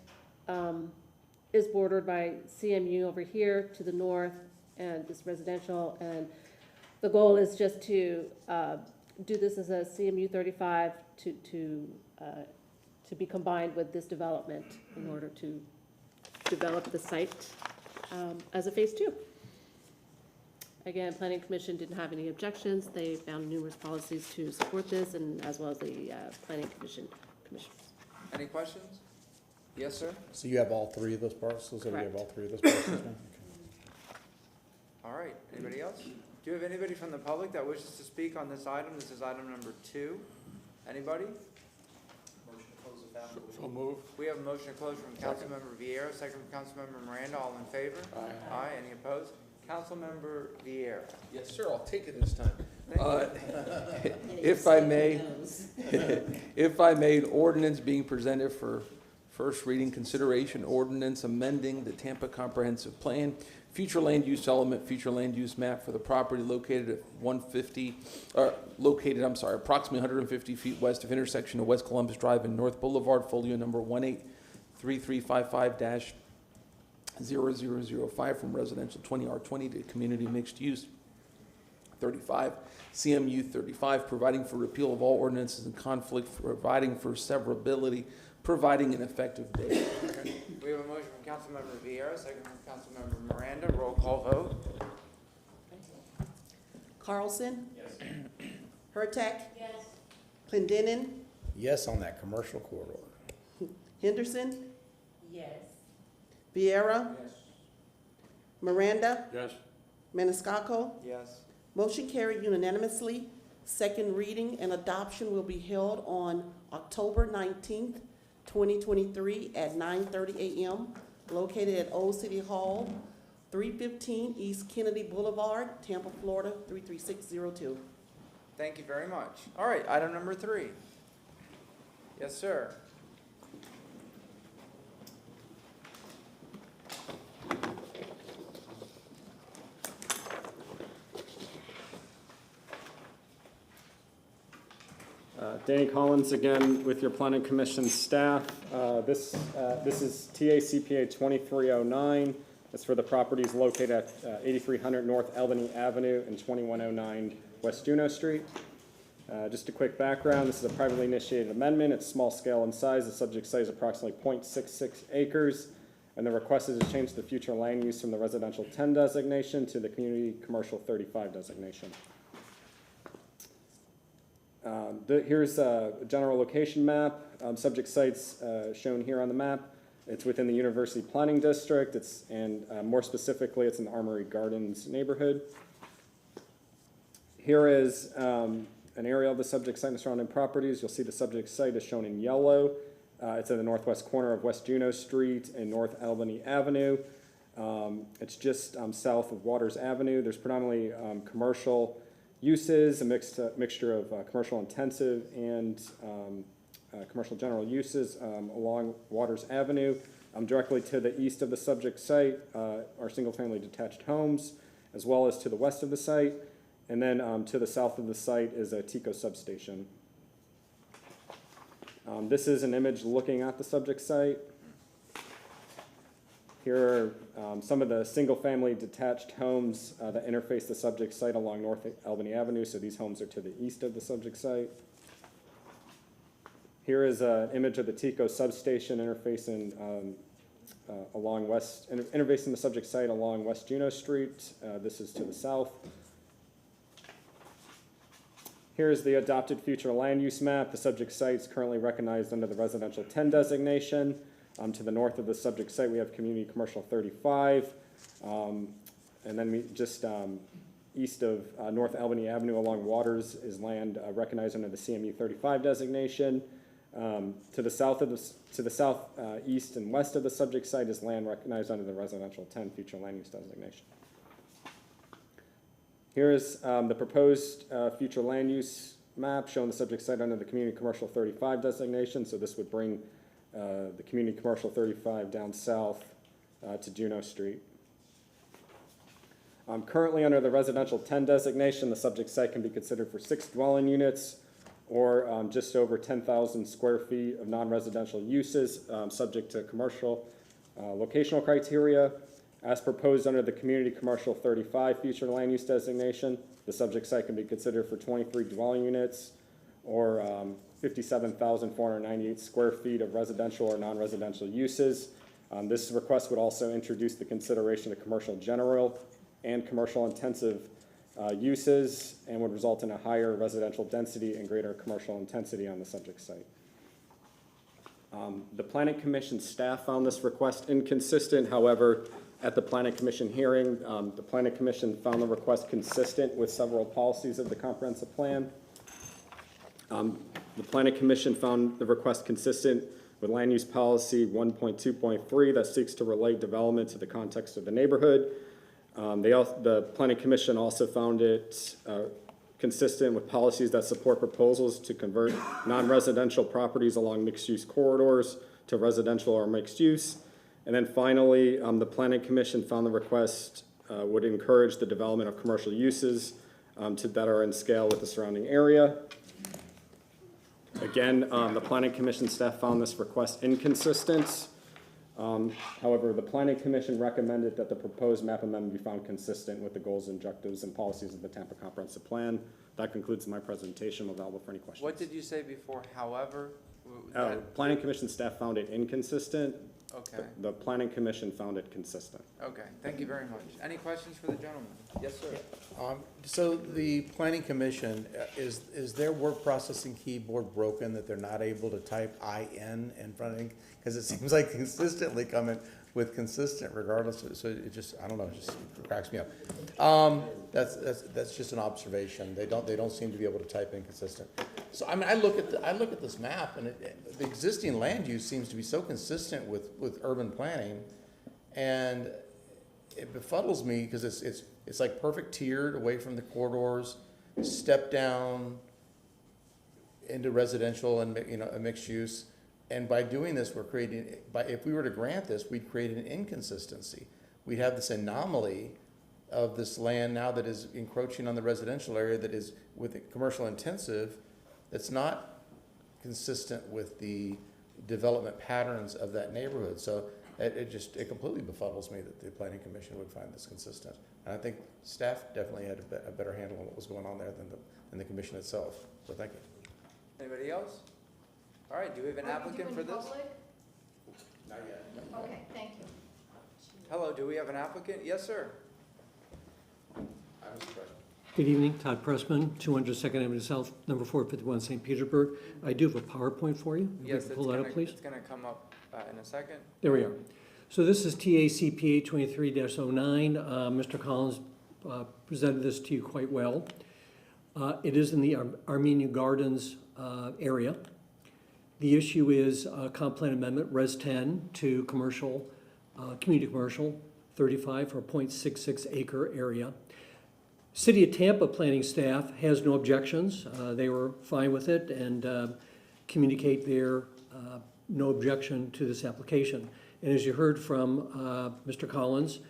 is bordered by CMU over here to the north, and this residential, and the goal is just to do this as a CMU 35 to be combined with this development in order to develop the site as a phase 2. Again, Planning Commission didn't have any objections. They found numerous policies to support this, and as well as the Planning Commission commissioners. Any questions? Yes, sir? So you have all three of those parcels, or you have Correct. all three of those parcels now? Okay. All right, anybody else? Do you have anybody from the public that wishes to speak on this item? This is item number 2. Anybody? Motion to close the family. So move. We have a motion to close from Councilmember Vieira, second from Councilmember Miranda. All in favor? Aye. Aye. Any opposed? Councilmember Vieira. Yes, sir, I'll take it this time. Thank you. If I may, if I may, ordinance being presented for first reading consideration, ordinance amending the Tampa Comprehensive Plan, future land use element, future land use map for the property located at approximately 150 feet west of intersection of West Columbus Drive and North Boulevard, folio number 183355-0005 from residential 20R20 to community mixed use 35, CMU 35, providing for repeal of all ordinances in conflict, providing for severability, providing an effective date. We have a motion from Councilmember Vieira, second from Councilmember Miranda. Roll call vote. Carlson? Yes. Hurtak? Yes. Clendenin? Yes, on that commercial corridor. Henderson? Yes. Vieira? Yes. Miranda? Yes. Maniscalco? Yes. Motion carried unanimously. Second reading and adoption will be held on October 19th, 2023 at 9:30 a.m. located at Old City Hall, 315 East Kennedy Boulevard, Tampa, Florida, 33602. Thank you very much. All right, item number 3. Yes, sir. Danny Collins again with your Planning Commission staff. This is TACPA 2309. It's for the properties located at 8300 North Albany Avenue and 2109 West Juneau Street. Just a quick background, this is a privately initiated amendment. It's small scale in size. The subject site is approximately 0.66 acres. And the request is to change the future land use from the residential 10 designation to the community commercial 35 designation. Here's a general location map. Subject sites shown here on the map. It's within the University Planning District. And more specifically, it's in the Armory Gardens neighborhood. Here is an area of the subject site and surrounding properties. You'll see the subject site is shown in yellow. It's in the northwest corner of West Juneau Street and North Albany Avenue. It's just south of Waters Avenue. There's predominantly commercial uses, a mixture of commercial intensive and commercial general uses along Waters Avenue. Directly to the east of the subject site are single-family detached homes, as well as to the west of the site. And then to the south of the site is a TCC substation. This is an image looking at the subject site. Here are some of the single-family detached homes that interface the subject site along North Albany Avenue, so these homes are to the east of the subject site. Here is an image of the TCC substation interfacing interfacing the subject site along West Juneau Street. This is to the south. Here is the adopted future land use map. The subject site is currently recognized under the residential 10 designation. To the north of the subject site, we have community commercial 35. And then we just east of North Albany Avenue along Waters is land recognized under the CMU 35 designation. To the southeast and west of the subject site is land recognized under the residential 10 future land use designation. Here is the proposed future land use map showing the subject site under the community commercial 35 designation. So this would bring the community commercial 35 down south to Juneau Street. Currently under the residential 10 designation, the subject site can be considered for 6 dwelling units or just over 10,000 square feet of non-residential uses, subject to commercial locational criteria. As proposed under the community commercial 35 future land use designation, the subject site can be considered for 23 dwelling units or 57,498 square feet of residential or non-residential uses. This request would also introduce the consideration of commercial general and commercial intensive uses and would result in a higher residential density and greater commercial intensity on the subject site. The Planning Commission staff found this request inconsistent. However, at the Planning Commission hearing, the Planning Commission found the request consistent with several policies of the comprehensive plan. The Planning Commission found the request consistent with Land Use Policy 1.2.3 that seeks to relate development to the context of the neighborhood. The Planning Commission also found it consistent with policies that support proposals to convert non-residential properties along mixed-use corridors to residential or mixed use. And then finally, the Planning Commission found the request would encourage the development of commercial uses that are in scale with the surrounding area. Again, the Planning Commission staff found this request inconsistent. However, the Planning Commission recommended that the proposed map amendment be found consistent with the goals, objectives, and policies of the Tampa Comprehensive Plan. That concludes my presentation. I'm available for any questions. What did you say before, however? Planning Commission staff found it inconsistent. Okay. The Planning Commission found it consistent. Okay, thank you very much. Any questions for the gentleman? Yes, sir. So the planning commission, is their word processing keyboard broken that they're not able to type IN in front of it? Because it seems like consistently coming with consistent regardless, so it just, I don't know, it just cracks me up. That's just an observation. They don't seem to be able to type inconsistent. So I mean, I look at this map and the existing land use seems to be so consistent with urban planning, and it befuddles me because it's like perfect tiered away from the corridors, step down into residential and a mixed use. And by doing this, we're creating, if we were to grant this, we'd create an inconsistency. We'd have this anomaly of this land now that is encroaching on the residential area that is with a commercial intensive, that's not consistent with the development patterns of that neighborhood. So it completely befuddles me that the Planning Commission would find this consistent. And I think staff definitely had a better handle on what was going on there than the commission itself. So thank you. Anybody else? All right, do we have an applicant for this? Not yet. Okay, thank you. Hello, do we have an applicant? Yes, sir. Good evening, Todd Pressman, 200 Second Avenue South, number 451, St. Petersburg. I do have a PowerPoint for you. If Yes, we can pull that up, please. it's gonna come up in a second. There we are. So this is TACPA 23-09. Mr. Collins presented this to you quite well. It is in the Armenia Gardens area. The issue is comp plan amendment, Res 10 to commercial, community commercial, 35 for a 0.66 acre area. City of Tampa planning staff has no objections. They were fine with it and communicate their no objection to this application. And as you heard from Mr. Collins,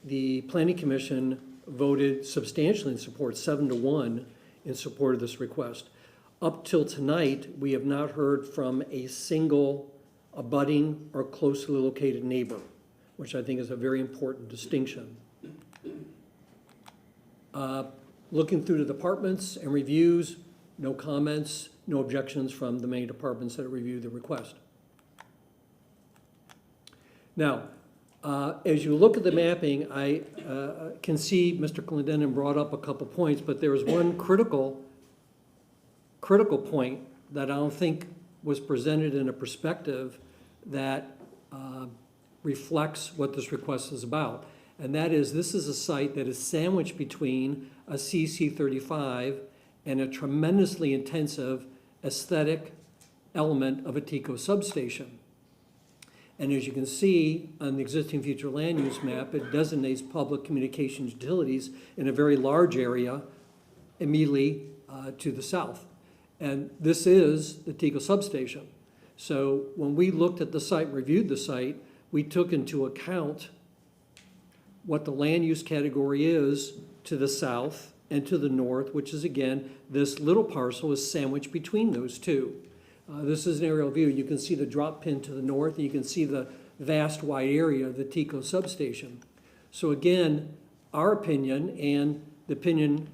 the Planning Commission voted substantially in support, 7-1 in support of this request. Up till tonight, we have not heard from a single abutting or closely located neighbor, which I think is a very important distinction. Looking through the departments and reviews, no comments, no objections from the many departments that reviewed the request. Now, as you look at the mapping, I can see Mr. Clendenin brought up a couple points, but there was one critical point that I don't think was presented in a perspective that reflects what this request is about. And that is, this is a site that is sandwiched between a CC35 and a tremendously intensive aesthetic element of a TCO substation. And as you can see on the existing future land use map, it designates public communications utilities in a very large area immediately to the south. And this is the TCO substation. So when we looked at the site, reviewed the site, we took into account what the land use category is to the south and to the north, which is, again, this little parcel is sandwiched between those two. This is an aerial view. You can see the drop pin to the north, and you can see the vast wide area of the TCO substation. So again, our opinion and the opinion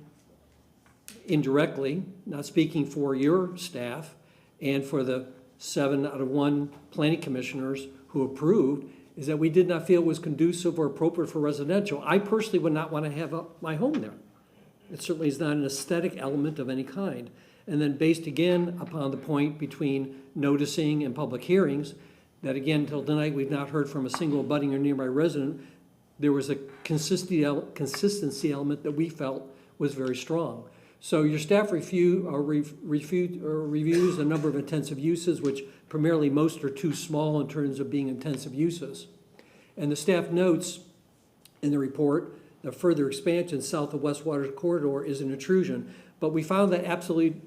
indirectly, not speaking for your staff and for the 7 out of 1 planning commissioners who approved, is that we did not feel it was conducive or appropriate for residential. I personally would not want to have my home there. It certainly is not an aesthetic element of any kind. And then based again upon the point between noticing and public hearings, that again, till tonight, we've not heard from a single abutting or nearby resident, there was a consistency element that we felt was very strong. So your staff reviews a number of intensive uses, which primarily most are too small in terms of being intensive uses. And the staff notes in the report that further expansion south of West Waters Corridor is an intrusion. But we found that absolutely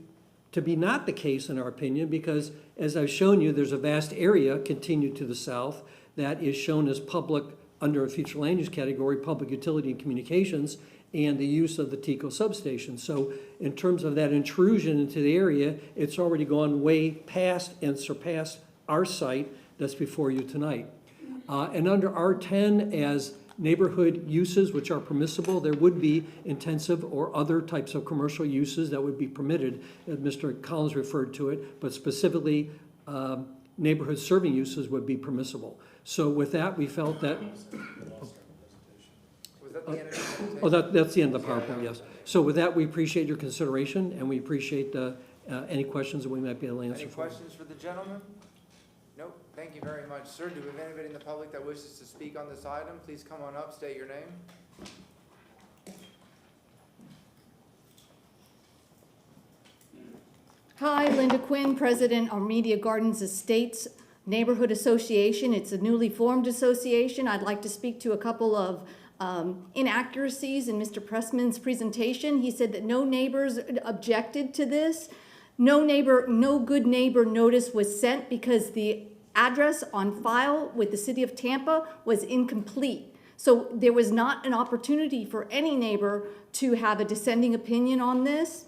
to be not the case in our opinion, because as I've shown you, there's a vast area continued to the south that is shown as public under a future land use category, public utility and communications, and the use of the TCO substation. So in terms of that intrusion into the area, it's already gone way past and surpassed our site that's before you tonight. And under R10 as neighborhood uses which are permissible, there would be intensive or other types of commercial uses that would be permitted, as Mr. Collins referred to it, but specifically neighborhood serving uses would be permissible. So with that, we felt that. Was that the end of the presentation? Oh, that's the end of the PowerPoint, yes. So with that, we appreciate your consideration, and we appreciate any questions that we might be able to answer. Any questions for the gentleman? Nope. Thank you very much. Sir, do we have anybody in the public that wishes to speak on this item? Please come on up, state your name. Hi, Linda Quinn, President, Armedia Gardens Estates Neighborhood Association. It's a newly formed association. I'd like to speak to a couple of inaccuracies in Mr. Pressman's presentation. He said that no neighbors objected to this. No good neighbor notice was sent because the address on file with the city of Tampa was incomplete. So there was not an opportunity for any neighbor to have a dissenting opinion on this.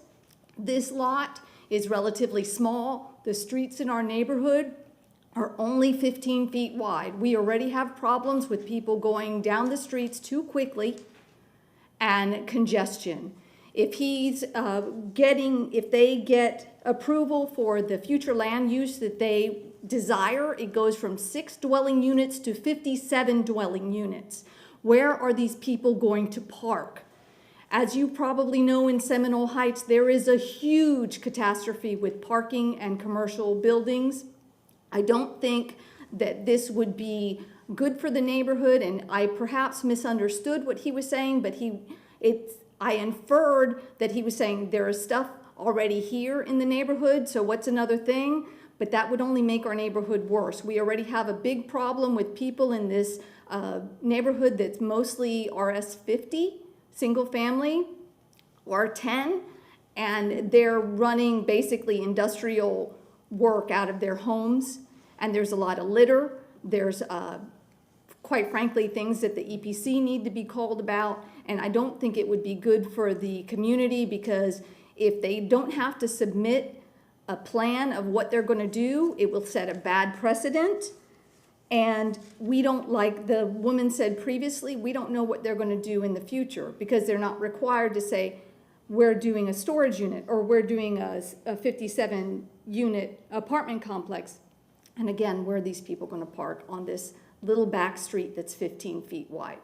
This lot is relatively small. The streets in our neighborhood are only 15 feet wide. We already have problems with people going down the streets too quickly and congestion. If if they get approval for the future land use that they desire, it goes from 6 dwelling units to 57 dwelling units. Where are these people going to park? As you probably know, in Seminole Heights, there is a huge catastrophe with parking and commercial buildings. I don't think that this would be good for the neighborhood, and I perhaps misunderstood what he was saying, but I inferred that he was saying there is stuff already here in the neighborhood, so what's another thing? But that would only make our neighborhood worse. We already have a big problem with people in this neighborhood that's mostly RS50, single family, or 10, and they're running basically industrial work out of their homes, and there's a lot of litter. There's quite frankly things that the EPC need to be called about, and I don't think it would be good for the community, because if they don't have to submit a plan of what they're going to do, it will set a bad precedent. And we don't, like the woman said previously, we don't know what they're going to do in the future, because they're not required to say, we're doing a storage unit or we're doing a 57 unit apartment complex. And again, where are these people going to park on this little back street that's 15 feet wide?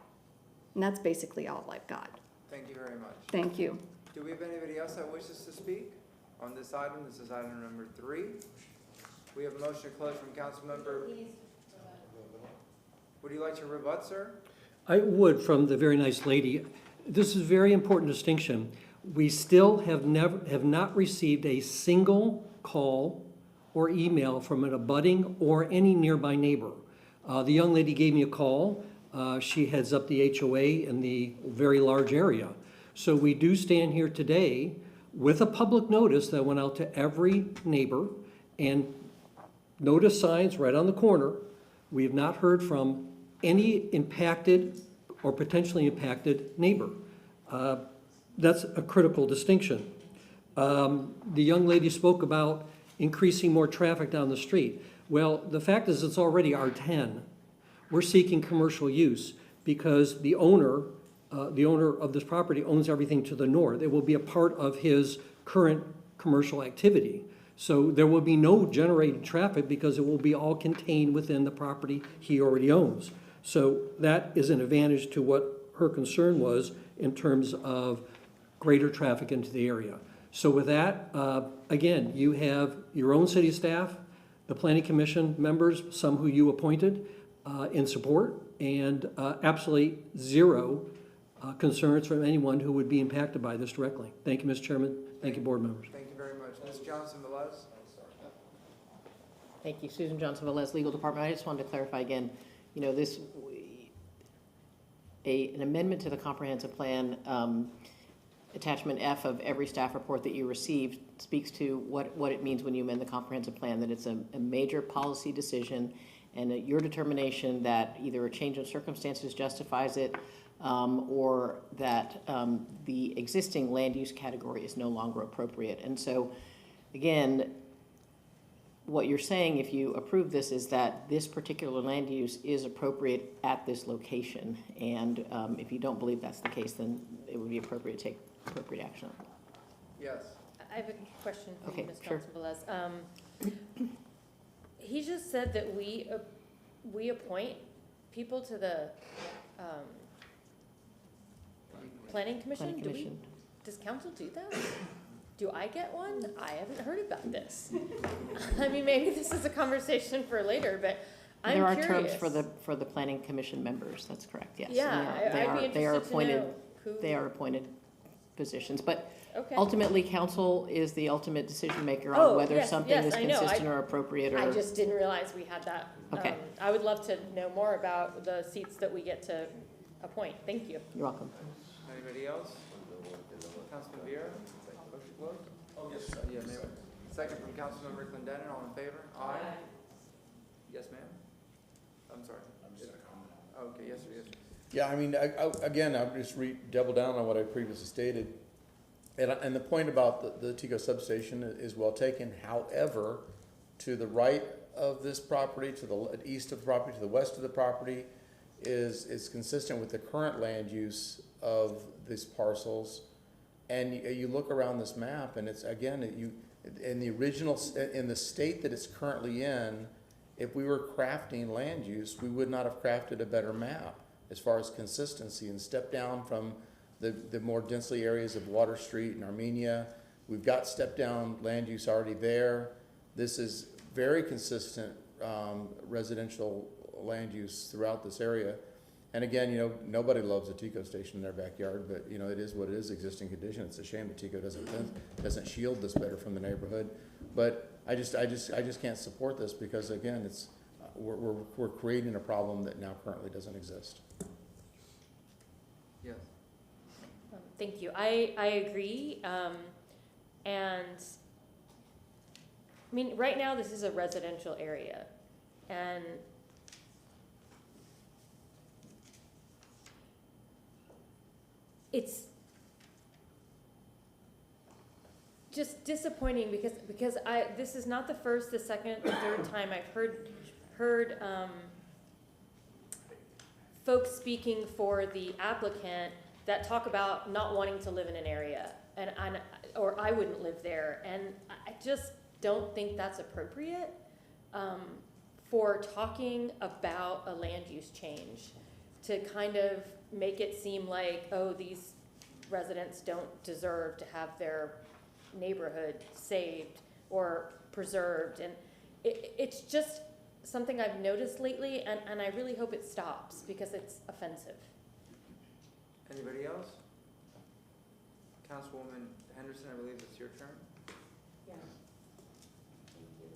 And that's basically all I've got. Thank you very much. Thank you. Do we have anybody else that wishes to speak on this item? This is item number 3. We have a motion to close from council member. Would you like to rebut, sir? I would, from the very nice lady. This is a very important distinction. We still have not received a single call or email from an abutting or any nearby neighbor. The young lady gave me a call. She heads up the HOA in the very large area. So we do stand here today with a public notice that went out to every neighbor and notice signs right on the corner. We have not heard from any impacted or potentially impacted neighbor. That's a critical distinction. The young lady spoke about increasing more traffic down the street. Well, the fact is it's already R10. We're seeking commercial use because the owner of this property owns everything to the north. It will be a part of his current commercial activity. So there will be no generated traffic because it will be all contained within the property he already owns. So that is an advantage to what her concern was in terms of greater traffic into the area. So with that, again, you have your own city staff, the planning commission members, some who you appointed in support, and absolutely zero concerns from anyone who would be impacted by this directly. Thank you, Mr. Chairman. Thank you, board members. Thank you very much. Ms. Johnson-Velez? Thank you, Susan Johnson-Velez, Legal Department. I just wanted to clarify again, you know, this, an amendment to the comprehensive plan, attachment F of every staff report that you received speaks to what it means when you amend the comprehensive plan, that it's a major policy decision and your determination that either a change in circumstances justifies it or that the existing land use category is no longer appropriate. And so, again, what you're saying, if you approve this, is that this particular land use is appropriate at this location. And if you don't believe that's the case, then it would be appropriate to take appropriate action. Yes. I have a question for Okay, you, Ms. sure. Johnson-Velez. He just said that we appoint people to the planning commission? Planning commission. Does council do that? Do I get one? I haven't heard about this. I mean, maybe this is a conversation for later, but I'm There are curious. terms for the planning commission members, that's correct, yes. Yeah, I'd be They are interested to appointed. know who. They are appointed positions, but Okay. ultimately, council is the ultimate decision maker Oh, on whether yes, something yes, is I know. consistent or appropriate or. I just didn't realize we had that. Okay. I would love to know more about the seats that we get to appoint. Thank you. You're welcome. Anybody else? Councilman Viera? Motion closed? Oh, yes. Yeah, ma'am. Second from Councilmember Clendenin, all in favor? Aye. Yes, ma'am? I'm sorry. Okay, yes, sir, yes, sir. Yeah, I mean, again, I'll just double down on what I previously stated. And the point about the Tico substation is well taken. However, to the right of this property, to the east of the property, to the west of the property, is consistent with the current land use of these parcels. And you look around this map, and it's, again, in the original, in the state that it's currently in, if we were crafting land use, we would not have crafted a better map as far as consistency and step down from the more densely areas of Water Street and Armenia. We've got step down land use already there. This is very consistent residential land use throughout this area. And again, you know, nobody loves a Tico station in their backyard, but you know, it is what it is, existing condition. It's a shame that Tico doesn't shield this better from the neighborhood. But I just can't support this because again, we're creating a problem that now currently doesn't exist. Yes. Thank you. I agree. And I mean, right now this is a residential area, and it's just disappointing because this is not the first, the second, the third time I've heard folks speaking for the applicant that talk about not wanting to live in an area, or I wouldn't live there, and I just don't think that's appropriate for talking about a land use change, to kind of make it seem like, oh, these residents don't deserve to have their neighborhood saved or preserved, and it's just something I've noticed lately, and I really hope it stops because it's offensive. Anybody else? Councilwoman Henderson, I believe it's your turn. Yeah. Thank you.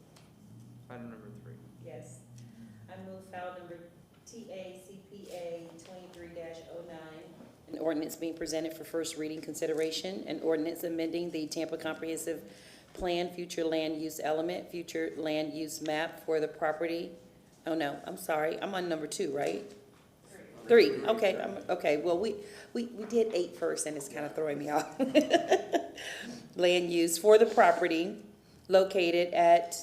Item number 3. Yes. I move file number TACPA 23-09. An ordinance being presented for first reading consideration, an ordinance amending the Tampa Comprehensive Plan Future Land Use Element, Future Land Use Map for the property. Oh, no, I'm sorry. I'm on number 2, right? 3. Okay, okay. Well, we did 8 first, and it's kind of throwing me off. Land use for the property located at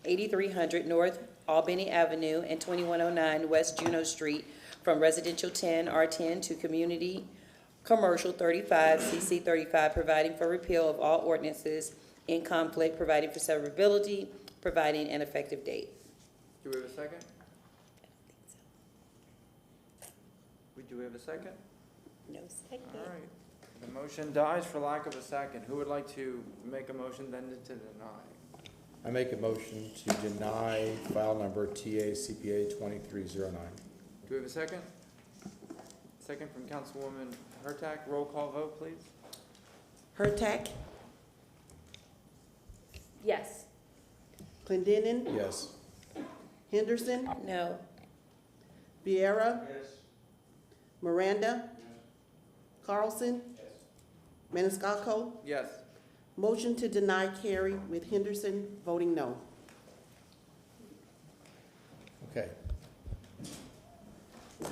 8300 North Albany Avenue and 2109 West Juneau Street, from residential 10 R10 to community commercial 35 CC 35, providing for repeal of all ordinances in conflict, providing for severability, providing an effective date. Do we have a second? Do we have a second? No second. All right. The motion dies for lack of a second. Who would like to make a motion then to deny? I make a motion to deny file number TACPA 2309. Do we have a second? Second from Councilwoman Hurtak. Roll call vote, please. Hurtak, Yes. Clendenin, Yes. Henderson, No. Viera. Miranda. Carlson. Maniscalco. Yes. Motion to deny carry with Henderson voting no. Okay.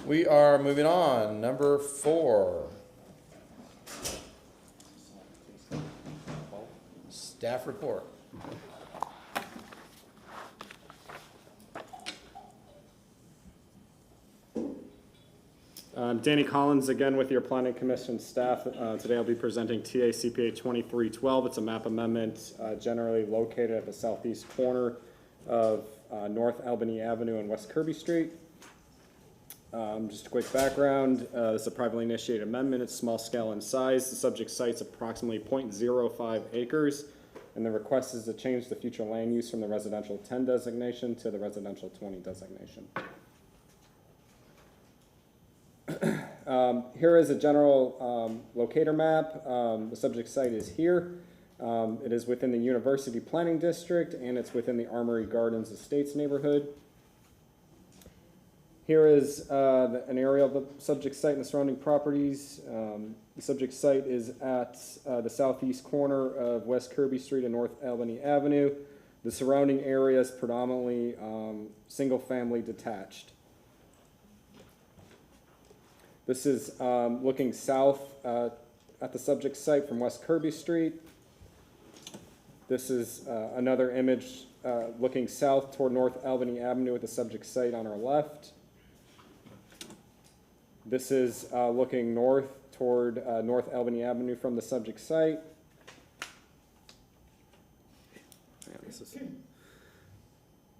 We are moving on. Number 4. Staff report. Danny Collins again with your Planning Commission staff. Today I'll be presenting TACPA 2312. It's a map amendment generally located at the southeast corner of North Albany Avenue and West Kirby Street. Just a quick background, this is a privately initiated amendment. It's small scale in size. The subject site's approximately 0.05 acres, and the request is to change the future land use from the residential 10 designation to the residential 20 designation. Here is a general locator map. The subject site is here. It is within the University Planning District, and it's within the Armory Gardens Estates neighborhood. Here is an area of the subject site and the surrounding properties. The subject site is at the southeast corner of West Kirby Street and North Albany Avenue. The surrounding area is predominantly single-family detached. This is looking south at the subject site from West Kirby Street. This is another image looking south toward North Albany Avenue with the subject site on our left. This is looking north toward North Albany Avenue from the subject site.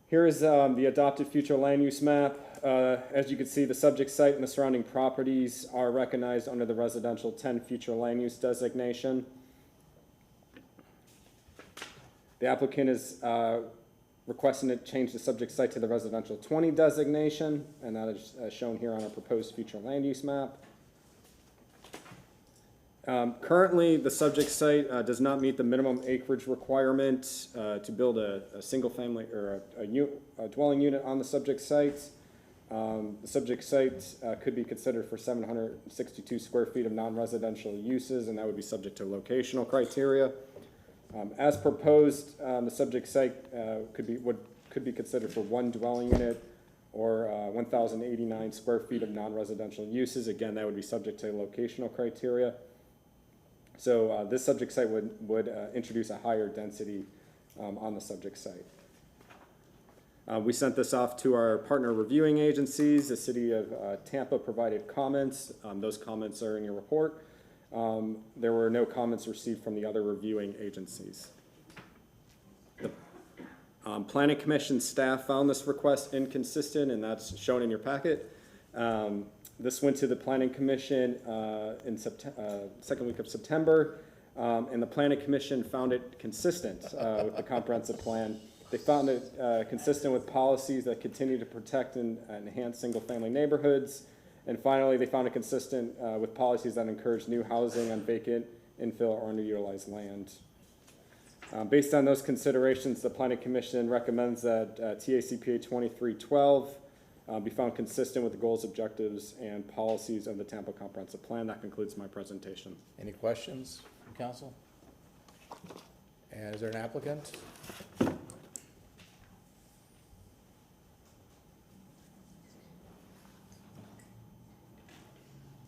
Here is the adopted future land use map. As you can see, the subject site and the surrounding properties are recognized under the residential 10 future land use designation. The applicant is requesting to change the subject site to the residential 20 designation, and that is shown here on our proposed future land use map. Currently, the subject site does not meet the minimum acreage requirement to build a single family or a dwelling unit on the subject site. The subject site could be considered for 762 square feet of non-residential uses, and that would be subject to locational criteria. As proposed, the subject site could be considered for one dwelling unit or 1,089 square feet of non-residential uses. Again, that would be subject to locational criteria. So this subject site would introduce a higher density on the subject site. We sent this off to our partner reviewing agencies. The City of Tampa provided comments. Those comments are in your report. There were no comments received from the other reviewing agencies. The Planning Commission staff found this request inconsistent, and that's shown in your packet. This went to the Planning Commission in second week of September, and the Planning Commission found it consistent with the comprehensive plan. They found it consistent with policies that continue to protect and enhance single-family neighborhoods, And finally, they found it consistent with policies that encourage new housing on vacant, infill, or underutilized land. Based on those considerations, the Planning Commission recommends that TACPA 2312 be found consistent with the goals, objectives, and policies of the Tampa Comprehensive Plan. That concludes my presentation. Any questions from council? And is there an applicant?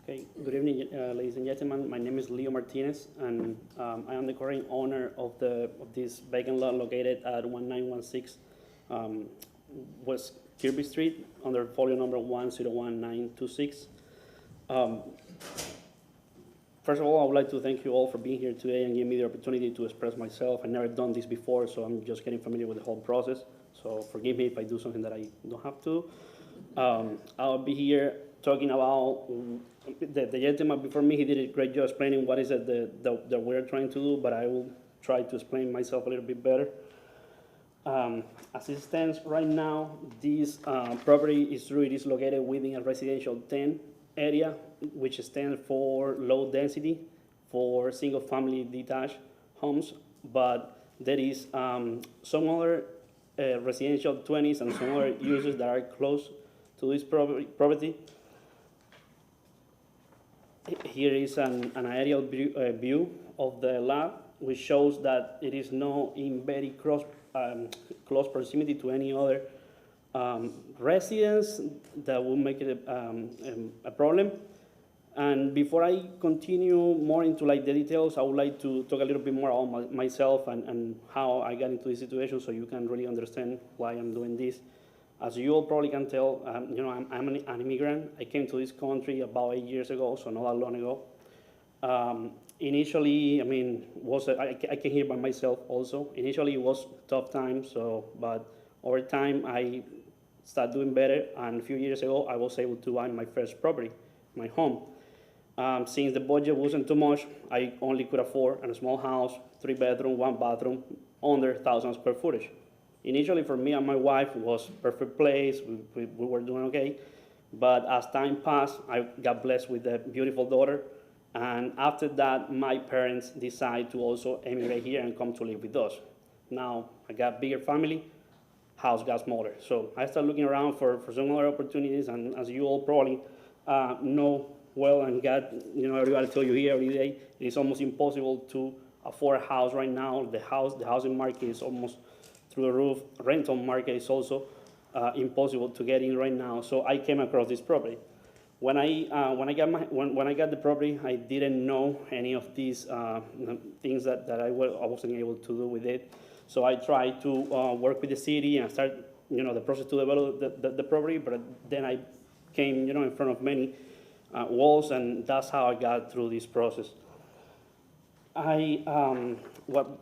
Okay, good evening, ladies and gentlemen. My name is Leo Martinez, and I am the current owner of this vacant lot located at 1916 West Kirby Street under folio number 101926. First of all, I would like to thank you all for being here today and giving me the opportunity to express myself. I've never done this before, so I'm just getting familiar with the whole process. So forgive me if I do something that I don't have to. I'll be here talking about the gentleman before me. He did a great job explaining what is it that we're trying to do, but I will try to explain myself a little bit better. As it stands right now, this property is located within a residential 10 area, which stands for low density for single-family detached homes, but there is some other residential 20s and some other uses that are close to this property. Here is an aerial view of the lot, which shows that it is not in very close proximity to any other residence that will make it a problem. And before I continue more into the details, I would like to talk a little bit more about myself and how I got into this situation, so you can really understand why I'm doing this. As you all probably can tell, I'm an immigrant. I came to this country about 8 years ago, so not that long ago. Initially, I came here by myself also. Initially, it was tough time, but over time, I started doing better, and a few years ago, I was able to buy my first property, my home. Since the budget wasn't too much, I only could afford a small house, 3 bedroom, 1 bathroom, under 1,000 square footage. Initially, for me and my wife, it was a perfect place. We were doing okay. But as time passed, I got blessed with a beautiful daughter. And after that, my parents decided to also emigrate here and come to live with us. Now, I got a bigger family, house got smaller. So I started looking around for some other opportunities. And as you all probably know well, and everybody tell you here every day, it is almost impossible to afford a house right now. The housing market is almost through the roof. Rental market is also impossible to get in right now. So I came across this property. When I got the property, I didn't know any of these things that I wasn't able to do with it. So I tried to work with the city and start the process to develop the property. But then I came in front of many walls, and that's how I got through this process.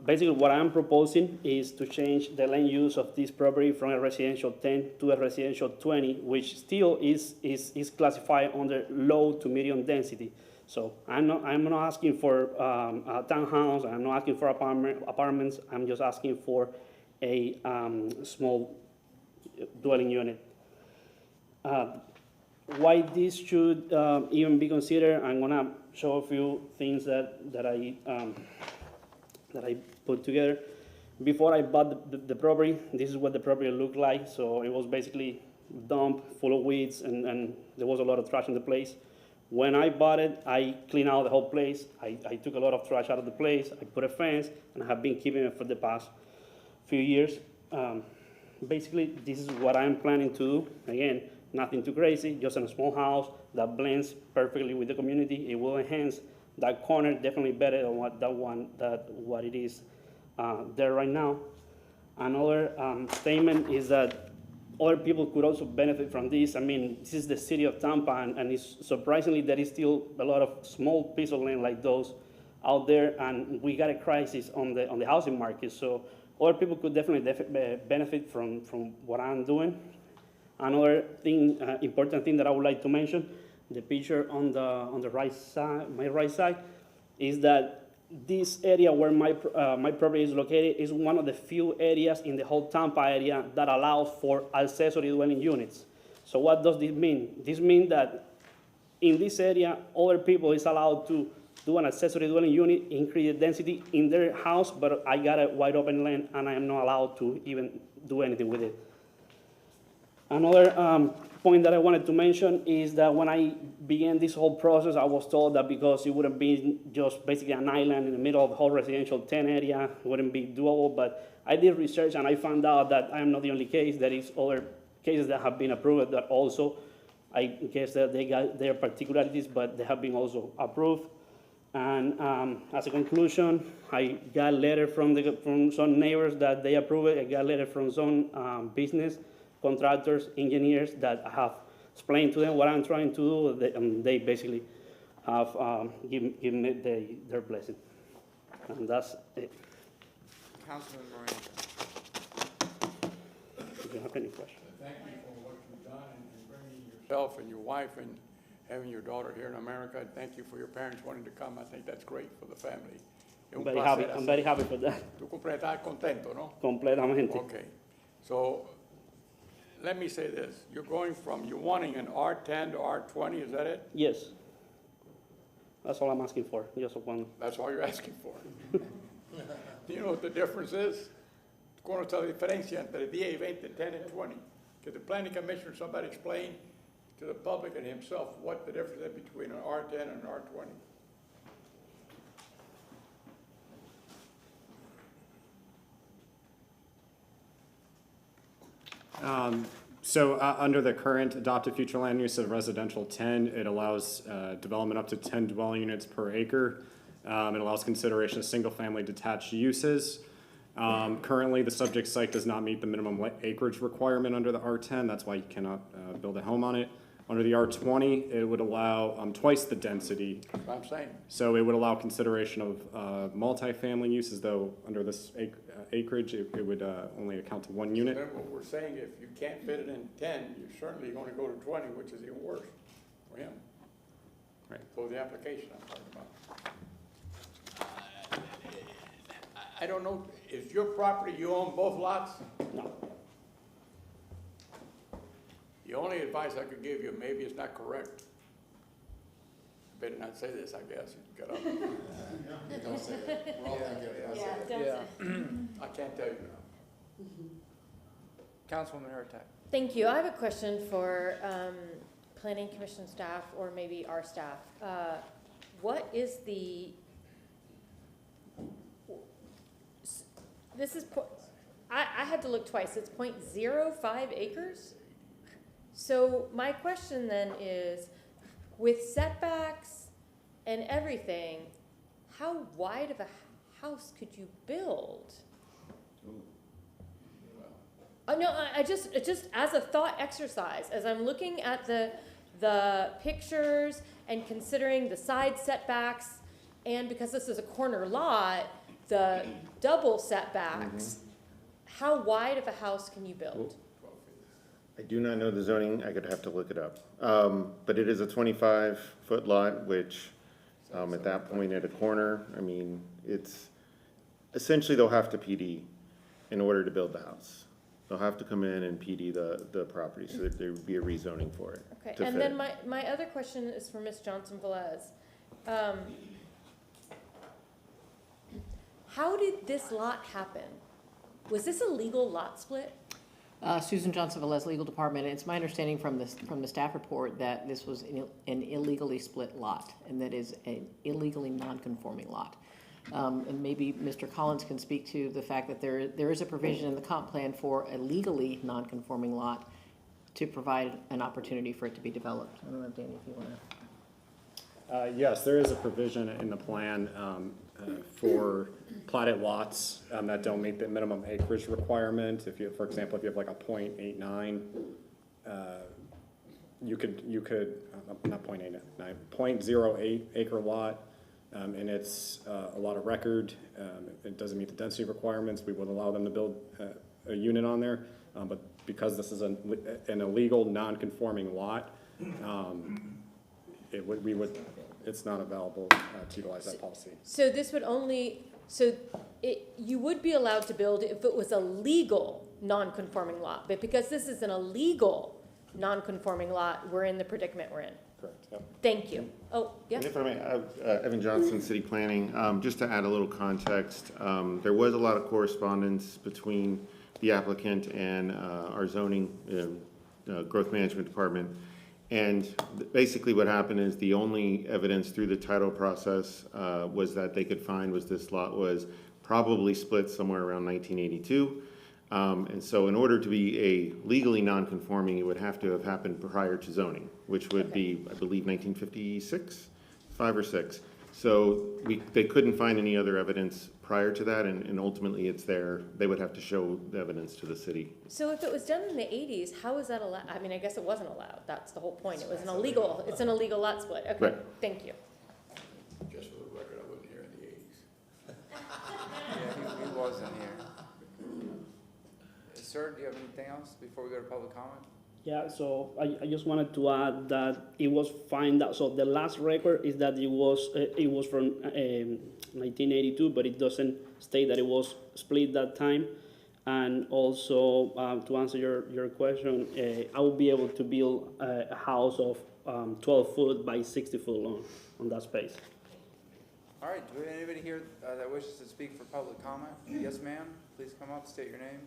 Basically what I'm proposing is to change the land use of this property from a residential 10 to a residential 20, which still is classified under low to medium density. So I'm not asking for a townhouse, I'm not asking for apartments, I'm just asking for a small dwelling unit. Why this should even be considered, I'm gonna show a few things that I put together. Before I bought the property, this is what the property looked like. So it was basically dump, full of weeds, and there was a lot of trash in the place. When I bought it, I cleaned out the whole place. I took a lot of trash out of the place. I put a fence, and I have been keeping it for the past few years. Basically, this is what I'm planning to do. Again, nothing too crazy, just in a small house that blends perfectly with the community. It will enhance that corner definitely better than what it is there right now. Another statement is that other people could also benefit from this. I mean, this is the city of Tampa, and it's surprisingly there is still a lot of small pieces of land like those out there, and we got a crisis on the housing market. So other people could definitely benefit from what I'm doing. Another thing, important thing that I would like to mention, the picture on the right side, my right side, is that this area where my property is located is one of the few areas in the whole Tampa area that allows for accessory dwelling units. So what does this mean? This means that in this area, other people is allowed to do an accessory dwelling unit, increase the density in their house, but I got a wide open land and I am not allowed to even do anything with it. Another point that I wanted to mention is that when I began this whole process, I was told that because it wouldn't be just basically an island in the middle of the whole residential 10 area, it wouldn't be doable, but I did research and I found out that I am not the only case. There is other cases that have been approved that also, I guess that they got their particularities, but they have been also approved. And as a conclusion, I got a letter from some neighbors that they approve it. I got a letter from some business contractors, engineers that have explained to them what I'm trying to do. They basically have given me their blessing. And that's it. Councilman Moreno. If you have any questions. Thank you for what you've done and bringing yourself and your wife and having your daughter here in America. Thank you for your parents wanting to come. I think that's great for the family. I'm very happy for that. Tú estás contento, ¿no? Completamente. Okay. So let me say this. You're wanting an R10 to R20, is that it? Yes. That's all I'm asking for. Just one. That's all you're asking for. Do you know what the difference is? ¿Cuál es la diferencia entre 10 y 20, 10 and 20? Could the planning commissioner, somebody explain to the public and himself what the difference is between an R10 and an R20? Under the current adopted future land use of residential 10, it allows development up to 10 dwelling units per acre. It allows consideration of single-family detached uses. Currently, the subject site does not meet the minimum acreage requirement under the R10. That's why you cannot build a home on it. Under the R20, it would allow twice the density. That's what I'm saying. So it would allow consideration of multifamily uses, though under this acreage, it would only account to one unit. So then what we're saying, if you can't fit it in 10, you're certainly going to go to 20, which is even worse for him. Right. For the application I'm talking about. I don't know, is your property, you own both lots? No. The only advice I could give you, maybe it's not correct. Better not say this, I guess. Get up. Don't say that. We're all thinking it. Don't say that. I can't tell you now. Councilwoman Hurtak. Thank you. I have a question for Planning Commission staff or maybe our staff. What is the, this is, I had to look twice. It's 0.05 acres? So my question then is, with setbacks and everything, how wide of a house could you build? Oh, no, it's just as a thought exercise, as I'm looking at the pictures and considering the side setbacks, and because this is a corner lot, the double setbacks, how wide of a house can you build? I do not know the zoning, I could have to look it up. But it is a 25-foot lot, which at that point at a corner, I mean, it's, essentially they'll have to PD in order to build the house. They'll have to come in and PD the property, so that there would be a rezoning for it. Okay, and then my other question is for Ms. Johnson-Velez. How did this lot happen? Was this a legal lot split? Susan Johnson-Velez, Legal Department. It's my understanding from the staff report that this was an illegally split lot, and that is an illegally non-conforming lot. And maybe Mr. Collins can speak to the fact that there is a provision in the comp plan for a legally non-conforming lot to provide an opportunity for it to be developed. I don't know, Danny, if you want to. Yes, there is a provision in the plan for platted lots that don't meet the minimum acreage requirement. If you, for example, if you have like a 0.89, you could not 0.89, 0.08 acre lot, and it's a lot of record. It doesn't meet the density requirements. We would allow them to build a unit on there, but because this is an illegal non-conforming lot, it's not available to utilize that policy. So this would only, you would be allowed to build if it was a legal non-conforming lot, but because this is an illegal non-conforming lot, we're in the predicament we're in. Correct. Thank you. Oh, yeah. And if I may, Evan Johnson, City Planning, just to add a little context, there was a lot of correspondence between the applicant and our zoning growth management department. And basically what happened is the only evidence through the title process was that they could find was this lot was probably split somewhere around 1982. And so in order to be a legally non-conforming, it would have to have happened prior to zoning, which would be, I believe, 1956, 5 or 6. So they couldn't find any other evidence prior to that, and ultimately it's there. They would have to show the evidence to the city. So if it was done in the 80s, how was that allowed? I mean, I guess it wasn't allowed. That's the whole point. It was an illegal, it's an illegal lot split. Okay, Right. thank you. Just for the record, I wasn't here in the 80s. Yeah, he wasn't here. Sir, do you have anything else before we go to public comment? Yeah, so I just wanted to add that it was found out, so the last record is that it was from 1982, but it doesn't state that it was split that time. And also, to answer your question, I will be able to build a house of 12 foot by 60 foot long on that space. All right, do we have anybody here that wishes to speak for public comment? Yes, ma'am, please come up, state your name.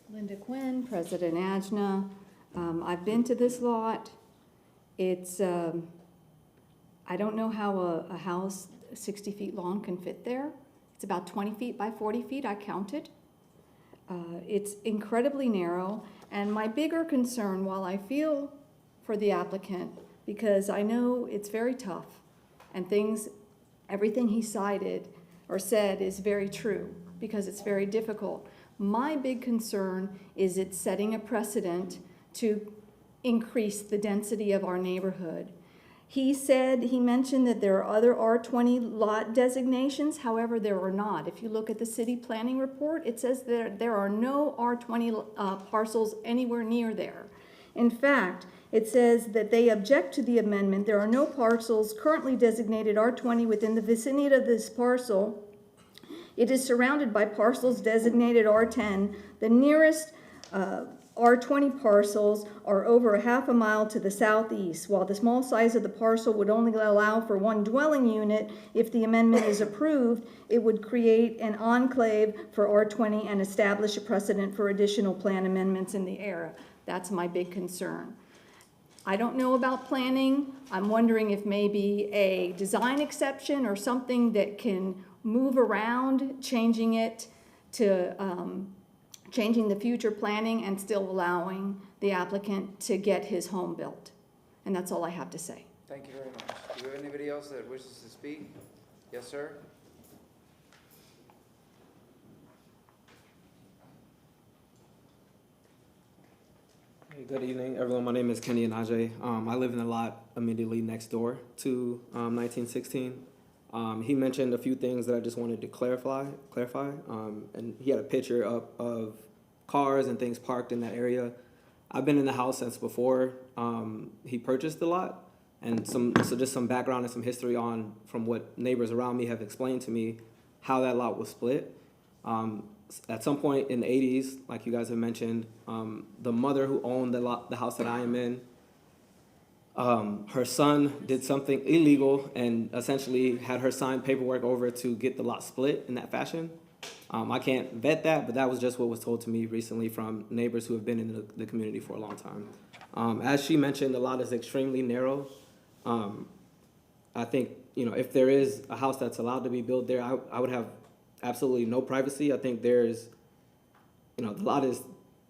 Linda Quinn, President Ajna. I've been to this lot. It's, I don't know how a house 60 feet long can fit there. It's about 20 feet by 40 feet, I counted. It's incredibly narrow, and my bigger concern, while I feel for the applicant, because I know it's very tough, and everything he cited or said is very true, because it's very difficult. My big concern is it's setting a precedent to increase the density of our neighborhood. He mentioned that there are other R20 lot designations, however, there are not. If you look at the city planning report, it says there are no R20 parcels anywhere near there. In fact, it says that they object to the amendment. There are no parcels currently designated R20 within the vicinity of this parcel. It is surrounded by parcels designated R10. The nearest R20 parcels are over a half a mile to the southeast. While the small size of the parcel would only allow for one dwelling unit, if the amendment is approved, it would create an enclave for R20 and establish a precedent for additional plan amendments in the area. That's my big concern. I don't know about planning. I'm wondering if maybe a design exception or something that can move around, changing it to changing the future planning and still allowing the applicant to get his home built. And that's all I have to say. Thank you very much. Do we have anybody else that wishes to speak? Yes, sir? Hey, good evening, everyone. My name is Kenny Anaje. I live in a lot immediately next door to 1916. He mentioned a few things that I just wanted to clarify. And he had a picture up of cars and things parked in that area. I've been in the house since before he purchased the lot, and so just some background and some history from what neighbors around me have explained to me how that lot was split. At some point in the 80s, like you guys have mentioned, the mother who owned the house that I am in, her son did something illegal and essentially had her sign paperwork over to get the lot split in that fashion. I can't vet that, but that was just what was told to me recently from neighbors who have been in the community for a long time. As she mentioned, the lot is extremely narrow. I think, if there is a house that's allowed to be built there, I would have absolutely no privacy. I think there's, the lot is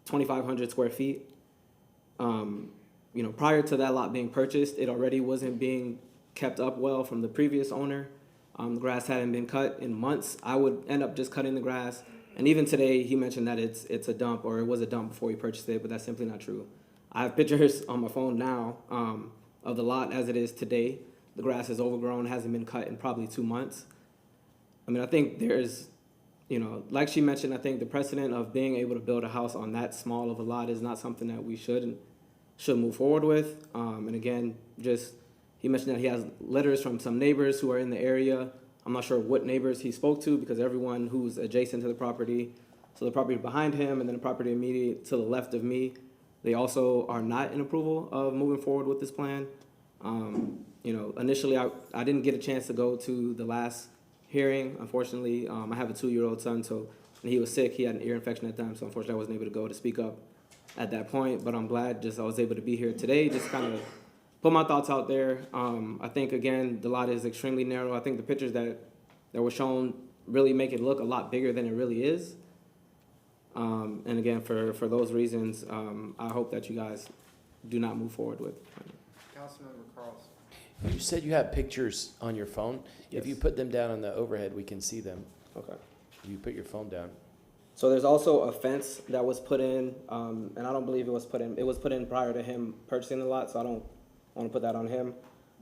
2,500 square feet. Prior to that lot being purchased, it already wasn't being kept up well from the previous owner. The grass hadn't been cut in months. I would end up just cutting the grass. And even today, he mentioned that it's a dump, or it was a dump before he purchased it, but that's simply not true. I have pictures on my phone now of the lot as it is today. The grass is overgrown, hasn't been cut in probably 2 months. I think there's, like she mentioned, I think the precedent of being able to build a house on that small of a lot is not something that we should move forward with. And again, he mentioned that he has letters from some neighbors who are in the area. I'm not sure what neighbors he spoke to, because everyone who's adjacent to the property, so the property behind him and then the property immediate to the left of me, They also are not in approval of moving forward with this plan. Initially, I didn't get a chance to go to the last hearing. Unfortunately, I have a 2-year-old son, and he was sick. He had an ear infection at the time, so unfortunately I wasn't able to go to speak up at that point. But I'm glad I was able to be here today, just kind of put my thoughts out there. I think, again, the lot is extremely narrow. I think the pictures that were shown really make it look a lot bigger than it really is. And again, for those reasons, I hope that you guys do not move forward with. Councilmember Carlson. You said you have pictures on your phone. Yes. If you put them down on the overhead, we can see them. Okay. You put your phone down. So there's also a fence that was put in, and I don't believe it was put in. It was put in prior to him purchasing the lot, so I don't want to put that on him.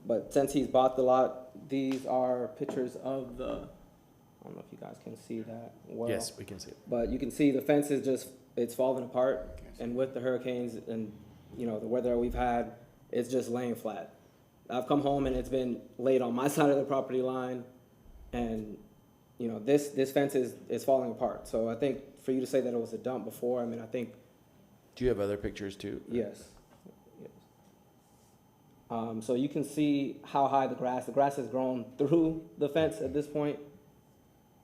But since he's bought the lot, these are pictures of the, I don't know if you guys can see that well. Yes, we can see it. But you can see the fence is it's falling apart, and with the hurricanes and, the weather that we've had, it's just laying flat. I've come home and it's been laid on my side of the property line, and this fence is falling apart. So I think for you to say that it was a dump before, I think. Do you have other pictures too? Yes. So you can see how high the grass has grown through the fence at this point.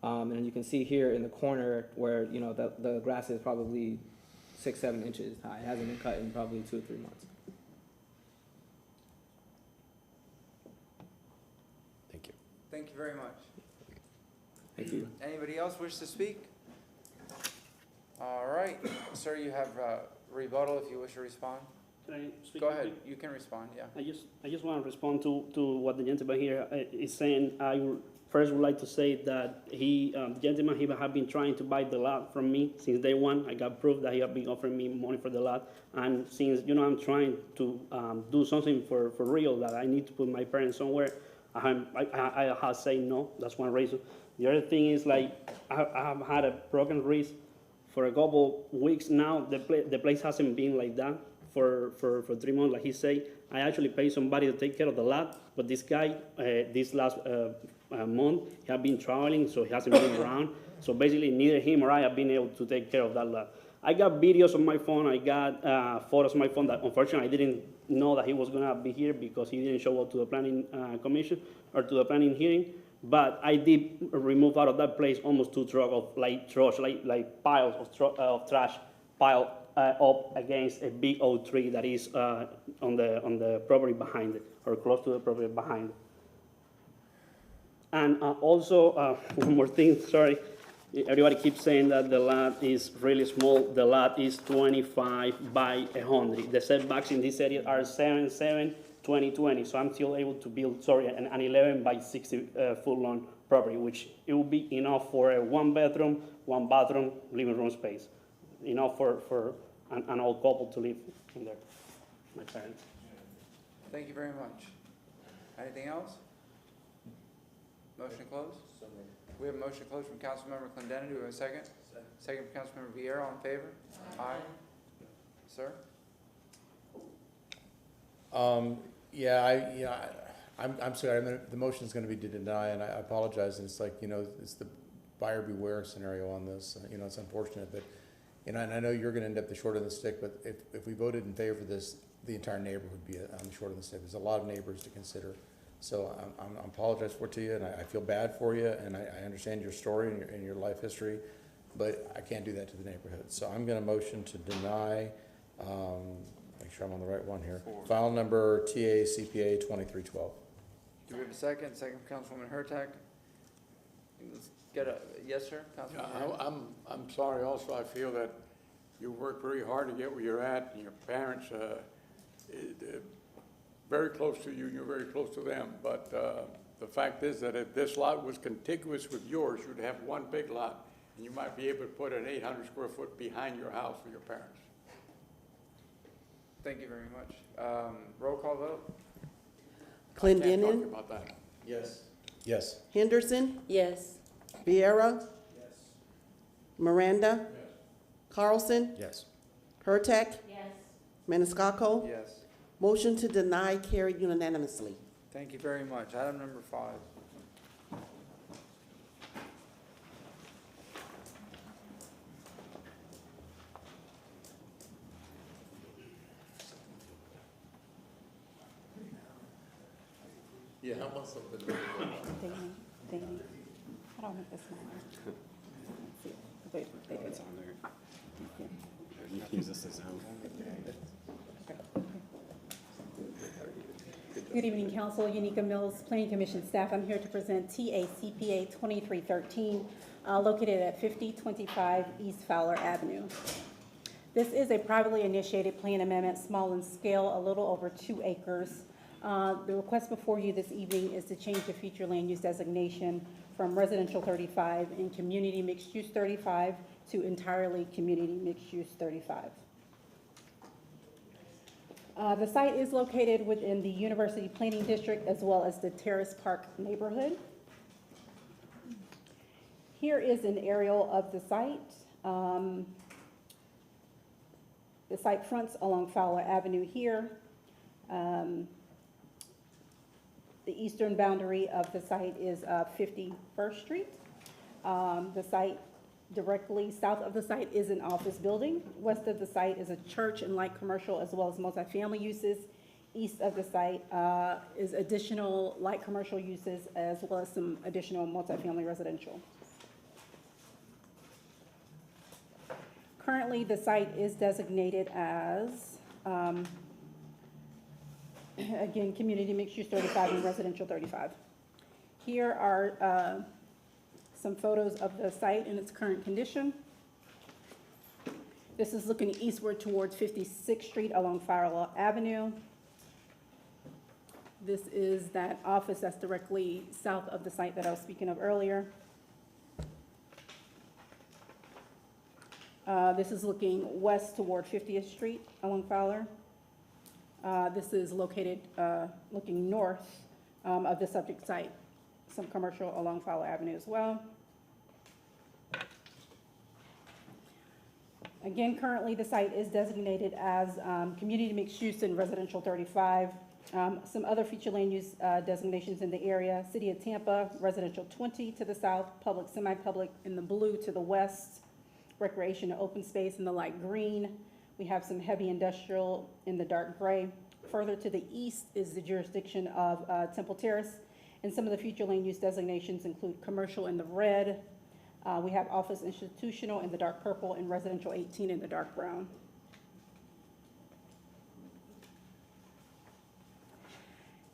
And you can see here in the corner where, the grass is probably 6-7 inches high. It hasn't been cut in probably 2 or 3 months. Thank you. Thank you very much. Thank you. Anybody else wish to speak? All right, sir, you have rebuttal if you wish to respond. Can I speak? Go ahead, you can respond, yeah. I just want to respond to what the gentleman here is saying. First would like to say that the gentleman, he have been trying to buy the lot from me since day one. I got proof that he have been offering me money for the lot. And since, I'm trying to do something for real, that I need to put my parents somewhere, I have said no. That's one reason. The other thing is, I have had a broken wrist for a couple weeks now. The place hasn't been like that for 3 months, like he said. I actually paid somebody to take care of the lot, but this guy, this last month, he has been traveling, so he hasn't been around. So basically, neither him or I have been able to take care of that lot. I got videos on my phone, I got photos on my phone that unfortunately I didn't know that he was gonna be here because he didn't show up to the planning commission or to the planning hearing. But I did remove out of that place almost 2 trucks of trash, like piles of trash piled up against a big oak tree that is on the property behind it, or close to the property behind it. And also, one more thing, sorry. Everybody keeps saying that the lot is really small. The lot is 25 by 100. The setbacks in this area are 7, 20, 20. So I'm still able to build, an 11 by 60 foot long property, which it will be enough for a 1 bedroom, 1 bathroom, living room space. Enough for an old couple to live in there, my parents. Thank you very much. Anything else? Motion to close? We have a motion to close from Councilmember Clendenin. Do we have a second? Second from Councilmember Vieira. All in favor? Aye. Sir? I'm sorry, the motion is going to be to deny, and I apologize, and it's it's the buyer beware scenario on this. It's unfortunate, but, and I know you're going to end up the short of the stick, but if we voted in favor of this, the entire neighborhood would be on the short of the stick. There's a lot of neighbors to consider. So I apologize to you, and I feel bad for you, and I understand your story and your life history, but I can't do that to the neighborhood. So I'm going to motion to deny, make sure I'm on the right one here, file number TACPA 2312. Do we have a second? Second from Councilwoman Hurtak. Let's get a, yes, sir? Councilwoman. I'm sorry also, I feel that you worked very hard to get where you're at, and your parents, very close to you, you're very close to them, but the fact is that if this lot was contiguous with yours, you'd have one big lot, and you might be able to put an 800 square foot behind your house for your parents. Thank you very much. Roll call vote? Clendenin? Talk about that. Yes. Yes. Henderson? Yes. Vieira? Yes. Miranda? Yes. Carlson? Yes. Hurtak? Yes. Maniscalco? Yes. Motion to deny carried unanimously. Thank you very much. Item number 5. Yeah, how much of it? I don't think this one. It's on there. You can use this as home. Good evening, Council. Unica Mills, Planning Commission staff. I'm here to present TACPA 2313, located at 5025 East Fowler Avenue. This is a privately initiated plan amendment, small in scale, a little over 2 acres. The request before you this evening is to change the future land use designation from residential 35 and community mixed use 35 to entirely community mixed use 35. The site is located within the University Planning District as well as the Terrace Park neighborhood. Here is an aerial of the site. The site fronts along Fowler Avenue here. The eastern boundary of the site is 51st Street. The site directly south of the site is an office building. West of the site is a church and light commercial as well as multifamily uses. East of the site is additional light commercial uses as well as some additional multifamily residential. Currently, the site is designated as, again, community mixed use 35 and residential 35. Here are some photos of the site in its current condition. This is looking eastward towards 56th Street along Fowler Avenue. This is that office that's directly south of the site that I was speaking of earlier. This is looking west toward 50th Street along Fowler. This is located looking north of the subject site. Some commercial along Fowler Avenue as well. Again, currently the site is designated as community mixed use and residential 35. Some other future land use designations in the area: City of Tampa, residential 20 to the south, public, semi-public in the blue to the west, recreation and open space in the light green. We have some heavy industrial in the dark gray. Further to the east is the jurisdiction of Temple Terrace, and some of the future land use designations include commercial in the red. We have office institutional in the dark purple and residential 18 in the dark brown.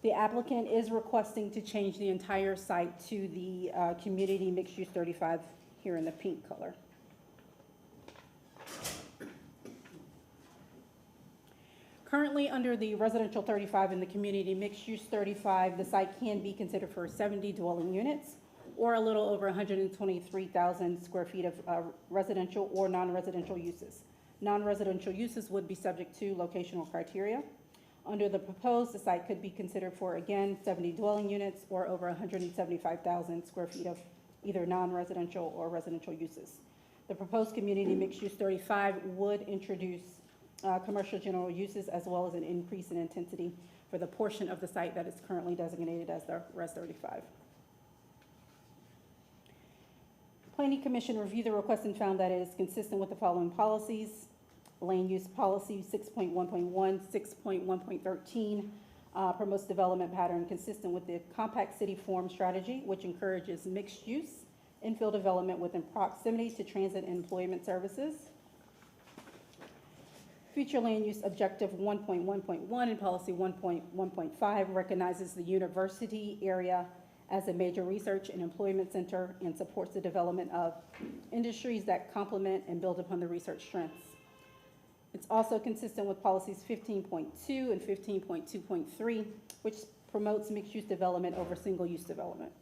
The applicant is requesting to change the entire site to the community mixed use 35 here in the pink color. Currently, under the residential 35 and the community mixed use 35, the site can be considered for 70 dwelling units or a little over 123,000 square feet of residential or non-residential uses. Non-residential uses would be subject to locational criteria. Under the proposed, the site could be considered for, again, 70 dwelling units or over 175,000 square feet of either non-residential or residential uses. The proposed community mixed use 35 would introduce commercial general uses as well as an increase in intensity for the portion of the site that is currently designated as the Res 35. Planning Commission reviewed the request and found that it is consistent with the following policies: Land Use Policy 6.1.1, 6.1.13 promotes development pattern consistent with the Compact City Form strategy, which encourages mixed use, infill development within proximity to transit and employment services. Future Land Use Objective 1.1.1 and Policy 1.1.5 recognizes the university area as a major research and employment center and supports the development of industries that complement and build upon the research strengths. It's also consistent with policies 15.2 and 15.2.3, which promotes mixed-use development over single-use development.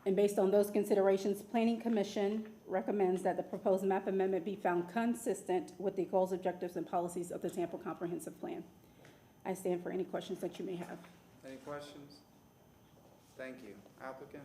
And based on those considerations, Planning Commission recommends that the proposed map amendment be found consistent with the goals, objectives, and policies of the Tampa Comprehensive Plan. I stand for any questions that you may have. Any questions? Thank you. Applicant?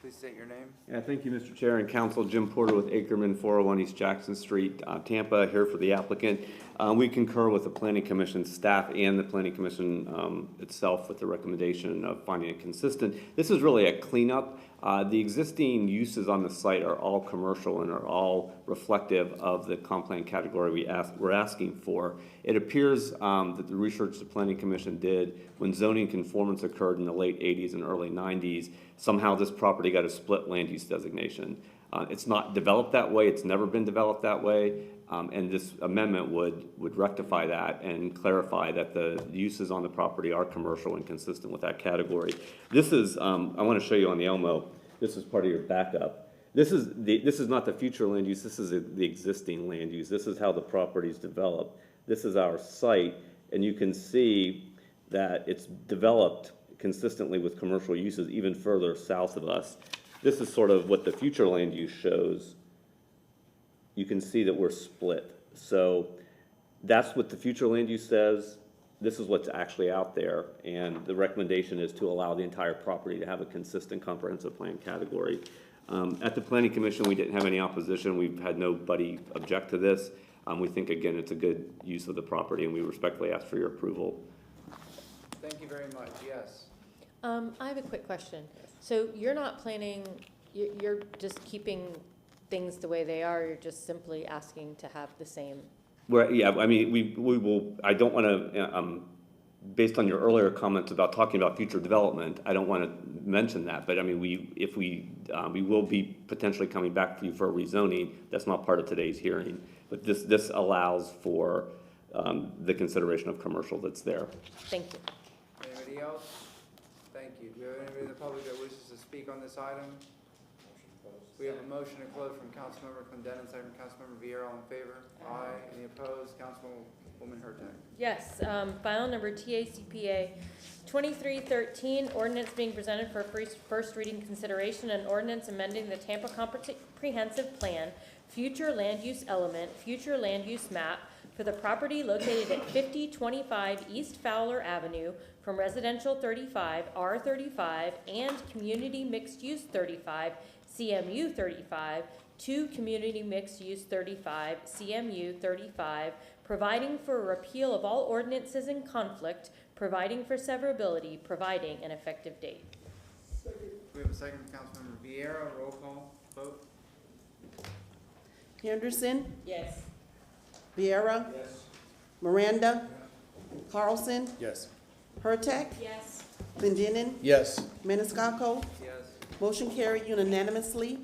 Please state your name. Yeah, thank you, Mr. Chair and Council. Jim Porter with Ackerman, 401 East Jackson Street, Tampa, here for the applicant. We concur with the Planning Commission staff and the Planning Commission itself with the recommendation of finding it consistent. This is really a cleanup. The existing uses on the site are all commercial and are all reflective of the comp plan category we're asking for. It appears that the research the Planning Commission did when zoning conformance occurred in the late 80s and early 90s, somehow this property got a split land use designation. It's not developed that way. It's never been developed that way. And this amendment would rectify that and clarify that the uses on the property are commercial and consistent with that category. This is, I want to show you on the Elmo, this is part of your backup. This is not the future land use, this is the existing land use. This is how the property is developed. This is our site, and you can see that it's developed consistently with commercial uses even further south of us. This is sort of what the future land use shows. You can see that we're split. So that's what the future land use says. This is what's actually out there. And the recommendation is to allow the entire property to have a consistent comprehensive plan category. At the Planning Commission, we didn't have any opposition. We've had nobody object to this. We think, again, it's a good use of the property, and we respectfully ask for your approval. Thank you very much. Yes. I have a quick question. So you're not planning, you're just keeping things the way they are, you're just simply asking to have the same? Yeah, I mean, we will, I don't want to, based on your earlier comments about talking about future development, I don't want to mention that, but I mean, we will be potentially coming back to you for a rezoning. That's not part of today's hearing, but this allows for the consideration of commercial that's there. Thank you. Anybody else? Thank you. Do we have anybody in the public that wishes to speak on this item? We have a motion to close from Councilmember Clendenin, second from Councilmember Vieira. All in favor? Aye. Any opposed? Councilwoman Hurtak. Yes, file number TACPA 2313, ordinance being presented for first reading consideration, and ordinance amending the Tampa Comprehensive Plan, future land use element, future land use map for the property located at 5025 East Fowler Avenue from residential 35, R35, and community mixed use 35, CMU 35, to community mixed use 35, CMU 35, providing for a repeal of all ordinances in conflict, providing for severability, providing an effective date. We have a second from Councilmember Vieira. Roll call vote. Henderson, Yes. Vieira, Miranda, Carlson, Yes. Hurtak, Yes. Clendenin, Yes. Maniscalco. Yes. Motion carried unanimously.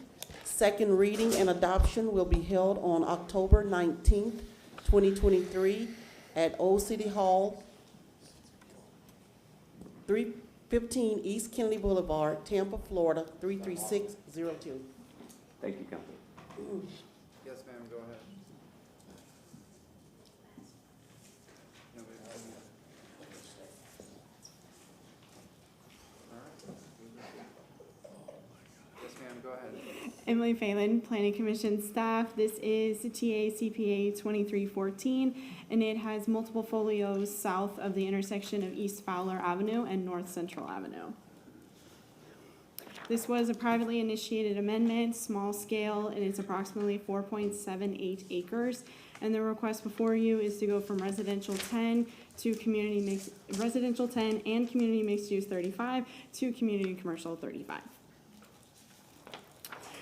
Second reading and adoption will be held on October 19th, 2023 at Old City Hall, 315 East Kennedy Boulevard, Tampa, Florida, 33602. Thank you, Council. Yes, ma'am. Go ahead. Nobody else? All right. Yes, ma'am. Go ahead. Emily Phelan, Planning Commission staff. This is TACPA 2314, and it has multiple folios south of the intersection of East Fowler Avenue and North Central Avenue. This was a privately initiated amendment, small scale, and it's approximately 4.78 acres. And the request before you is to go from residential 10 to residential 10 and community mixed use 35 to community commercial 35.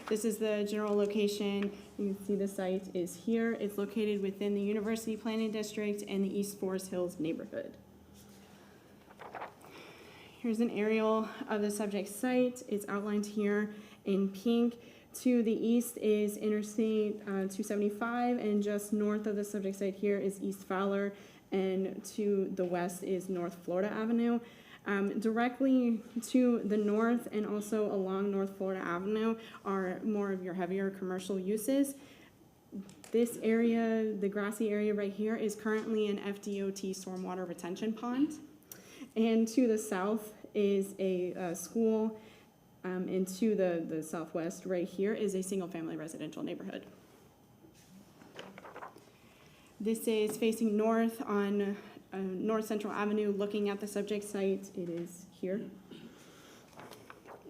This is the general location. You can see the site is here. It's located within the University Planning District and the East Forest Hills neighborhood. Here's an aerial of the subject site. It's outlined here in pink. To the east is Interstate 275, and just north of the subject site here is East Fowler, and to the west is North Florida Avenue. Directly to the north and also along North Florida Avenue are more of your heavier commercial uses. This area, the grassy area right here, is currently an FDOT stormwater retention pond. And to the south is a school, and to the southwest right here is a single-family residential neighborhood. This is facing north on North Central Avenue, looking at the subject site. It is here.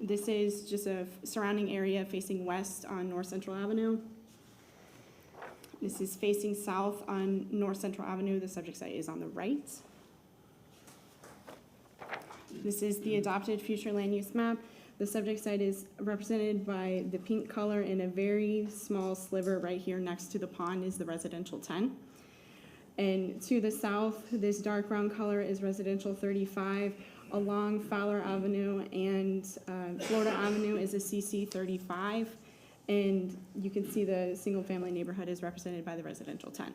This is just a surrounding area facing west on North Central Avenue. This is facing south on North Central Avenue. The subject site is on the right. This is the adopted future land use map. The subject site is represented by the pink color, in a very small sliver right here next to the pond is the residential 10. And to the south, this dark brown color is residential 35. Along Fowler Avenue and Florida Avenue is a CC 35. And you can see the single-family neighborhood is represented by the residential 10.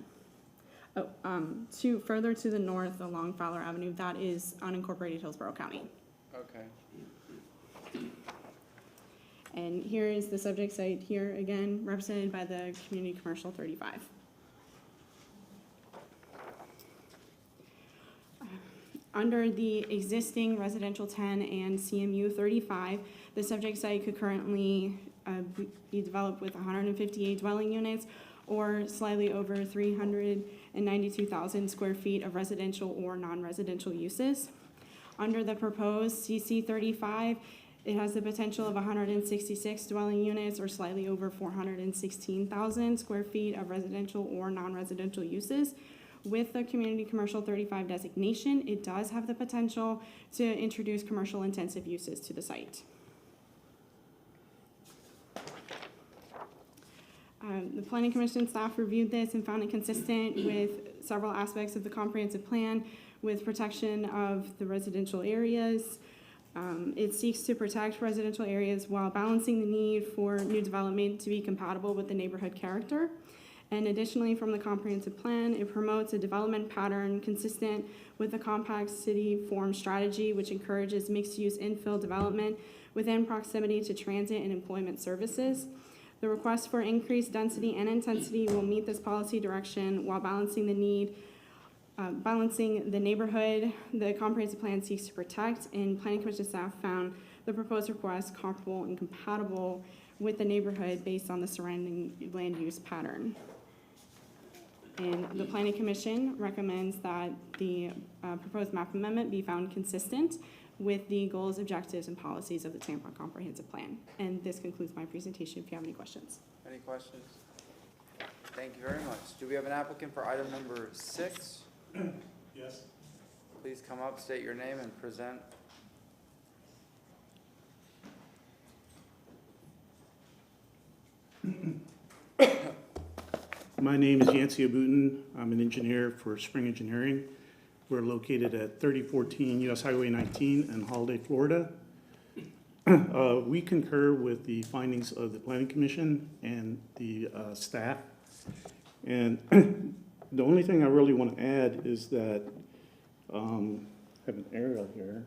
Further to the north along Fowler Avenue, that is unincorporated Hillsborough County. Okay. And here is the subject site here, again, represented by the community commercial 35. Under the existing residential 10 and CMU 35, the subject site could currently be developed with 158 dwelling units or slightly over 392,000 square feet of residential or non-residential uses. Under the proposed CC 35, it has the potential of 166 dwelling units or slightly over 416,000 square feet of residential or non-residential uses. With the community commercial 35 designation, it does have the potential to introduce commercial intensive uses to the site. The Planning Commission staff reviewed this and found it consistent with several aspects of the comprehensive plan with protection of the residential areas. It seeks to protect residential areas while balancing the need for new development to be compatible with the neighborhood character. And additionally, from the comprehensive plan, it promotes a development pattern consistent with the compact city form strategy, which encourages mixed-use infill development within proximity to transit and employment services. The request for increased density and intensity will meet this policy direction while balancing the neighborhood the comprehensive plan seeks to protect, and Planning Commission staff found the proposed request comparable and compatible with the neighborhood based on the surrounding land use pattern. And the Planning Commission recommends that the proposed map amendment be found consistent with the goals, objectives, and policies of the Tampa Comprehensive Plan. And this concludes my presentation if you have any questions. Any questions? Thank you very much. Do we have an applicant for item number 6? Yes. Please come up, state your name, and present. My name is Yancey Abutin. I'm an engineer for Spring Engineering. We're located at 3014 US Highway 19 in Holiday, Florida. We concur with the findings of the Planning Commission and the staff. And the only thing I really want to add is that I have an aerial here.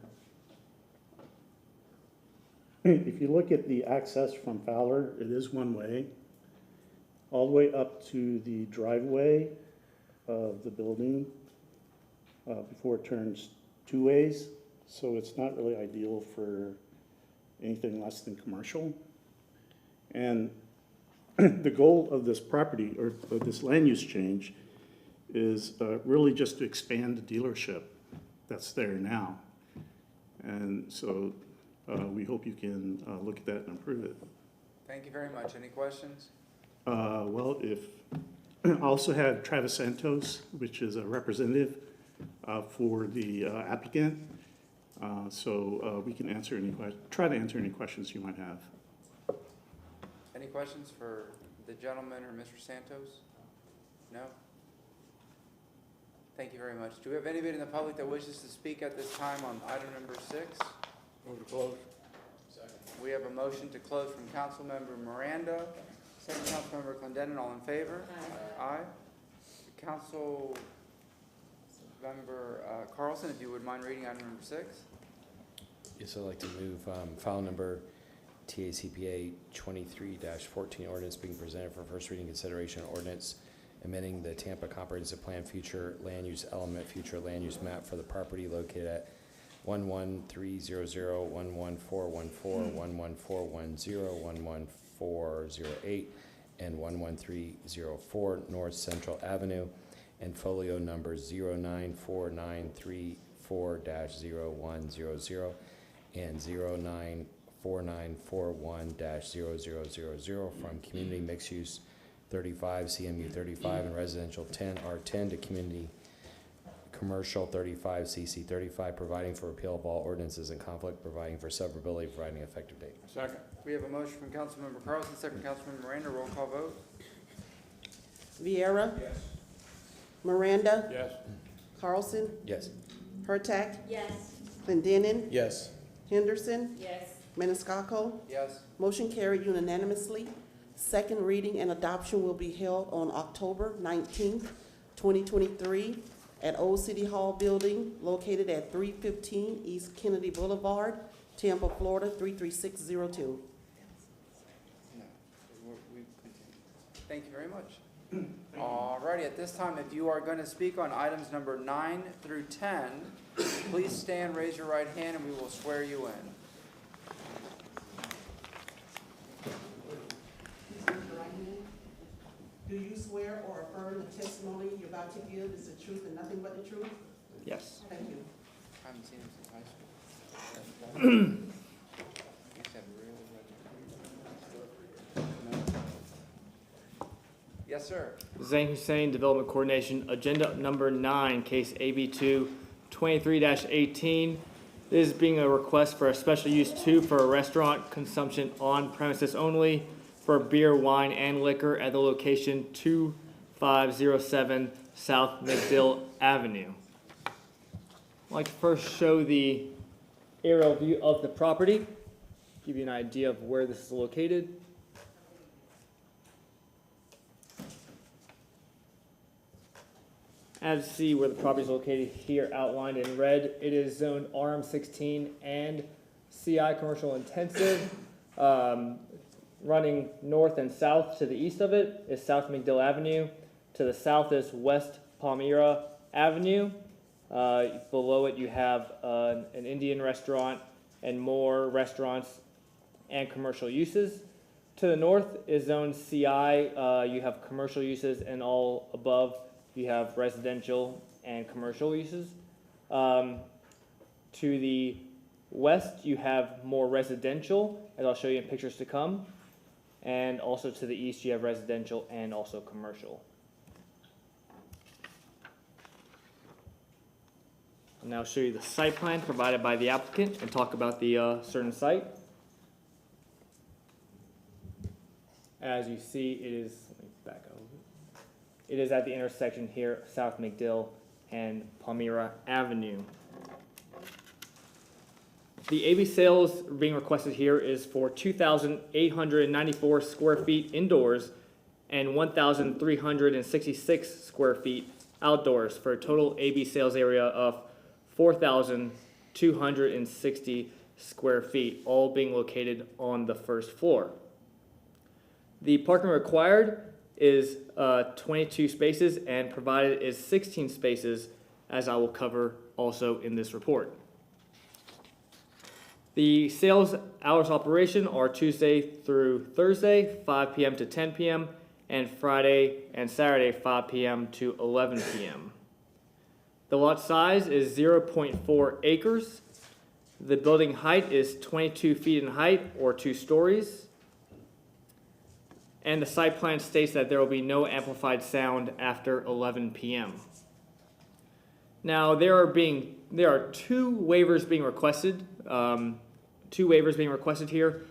If you look at the access from Fowler, it is one way, all the way up to the driveway of the building before it turns 2 ways. So it's not really ideal for anything less than commercial. And the goal of this property, or of this land use change, is really just to expand the dealership that's there now. And so we hope you can look at that and approve it. Thank you very much. Any questions? Well, I also have Travis Santos, which is a representative for the applicant. So we can answer try to answer any questions you might have. Any questions for the gentleman or Mr. Santos? No? Thank you very much. Do we have anybody in the public that wishes to speak at this time on item number 6? Move to close. Second. We have a motion to close from Councilmember Miranda, second Councilmember Clendenin. All in favor? Aye. Councilmember Carlson, if you would mind reading item number 6. Yes, I'd like to move file number TACPA 23-14 ordinance being presented for first reading consideration, ordinance amending the Tampa Comprehensive Plan future land use element, future land use map for the property located at 11300, 11414, 11410, 11408, and 11304 North Central Avenue, and folio number 094934-0100 and 094941-0000 from community mixed use 35, CMU 35, and residential 10, R10 to community commercial 35, CC 35, providing for repeal of all ordinances in conflict, providing for severability, providing effective date. Second. We have a motion from Councilmember Carlson, second from Councilmember Miranda. Roll call vote. Viera. Yes. Miranda. Yes. Carlson. Yes. Hurtak. Yes. Clendenin. Yes. Henderson. Yes. Maniscalco. Yes. Motion carried unanimously. Second reading and adoption will be held on October 19th, 2023 at Old City Hall Building located at 315 East Kennedy Boulevard, Tampa, Florida 33602. Thank you very much. Alrighty, at this time, if you are going to speak on items number 9 through 10, please stand, raise your right hand, and we will swear you in. Do you swear or affirm the testimony you're about to give is the truth and nothing but the truth? Yes. Thank you. I haven't seen him since high school. Yes, sir. Zain Hussein, Development Coordination, Agenda Number 9, Case AB2 23-18. This is being a request for a special use 2 for a restaurant consumption on premises only for beer, wine, and liquor at the location 2507 South McDill Avenue. I'd like to first show the aerial view of the property, give you an idea of where this is located. As you see where the property is located here outlined in red, it is zoned RM16 and CI commercial intensive. Running north and south to the east of it is South McDill Avenue. To the south is West Palmyra Avenue. Below it you have an Indian restaurant and more restaurants and commercial uses. To the north is zone CI. You have commercial uses, and all above you have residential and commercial uses. To the west you have more residential, as I'll show you in pictures to come. And also to the east you have residential and also commercial. I'll now show you the site plan provided by the applicant and talk about the certain site. As you see, it is, let me back up a little bit. It is at the intersection here, South McDill and Palmyra Avenue. The AB sales being requested here is for 2,894 square feet indoors and 1,366 square feet outdoors for a total AB sales area of 4,260 square feet, all being located on the first floor. The parking required is 22 spaces and provided is 16 spaces, as I will cover also in this report. The sales hours of operation are Tuesday through Thursday, 5 p.m. to 10 p.m., and Friday and Saturday, 5 p.m. to 11 p.m. The lot size is 0.4 acres. The building height is 22 feet in height, or 2 stories. And the site plan states that there will be no amplified sound after 11 p.m. Now, there are 2 waivers being requested. 2 waivers being requested here.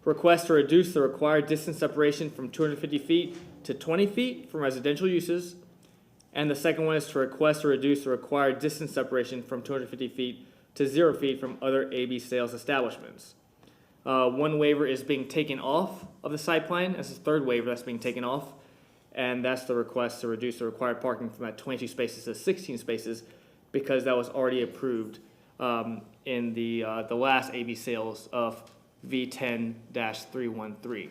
Request to reduce the required distance separation from 250 feet to 20 feet from residential uses. And the second one is to request to reduce the required distance separation from 250 feet to 0 feet from other AB sales establishments. One waiver is being taken off of the site plan. That's the third waiver that's being taken off. And that's the request to reduce the required parking from that 22 spaces to 16 spaces, because that was already approved in the last AB sales of V10-313.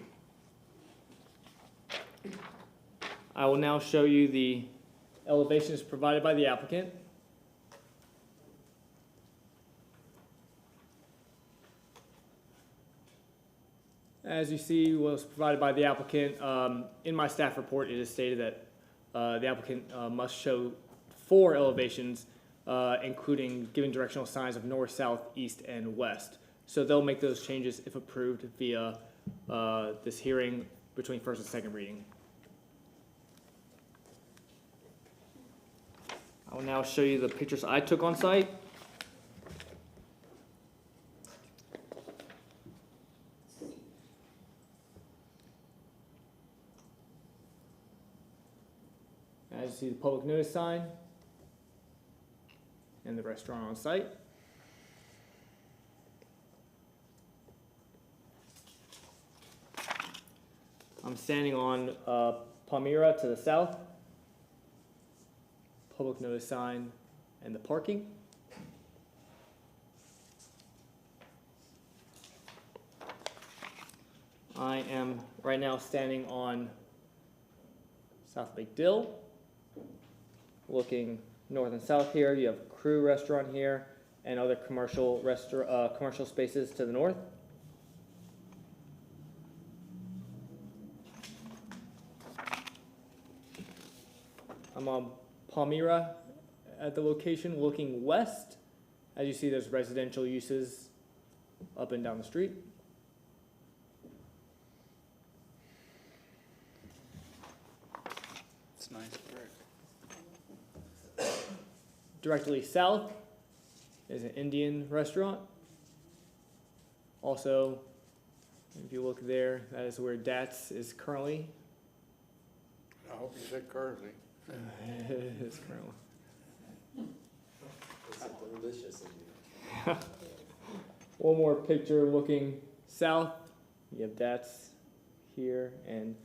I will now show you the elevations provided by the applicant. As you see, was provided by the applicant. In my staff report, it is stated that the applicant must show 4 elevations, including giving directional signs of north, south, east, and west. So they'll make those changes if approved via this hearing between first and second reading. I will now show you the pictures I took on site. As you see, the public notice sign and the restaurant on site. I'm standing on Palmyra to the south. Public notice sign and the parking. I am right now standing on South Lake Dill. Looking north and south here, you have Crew Restaurant here and other commercial spaces to the north. I'm on Palmyra at the location looking west. As you see, there's residential uses up and down the street. It's nice brick. Directly south is an Indian restaurant. Also, if you look there, that is where Dats is currently. I hope you said currently. Is currently. Delicious. One more picture looking south. You have Dats here and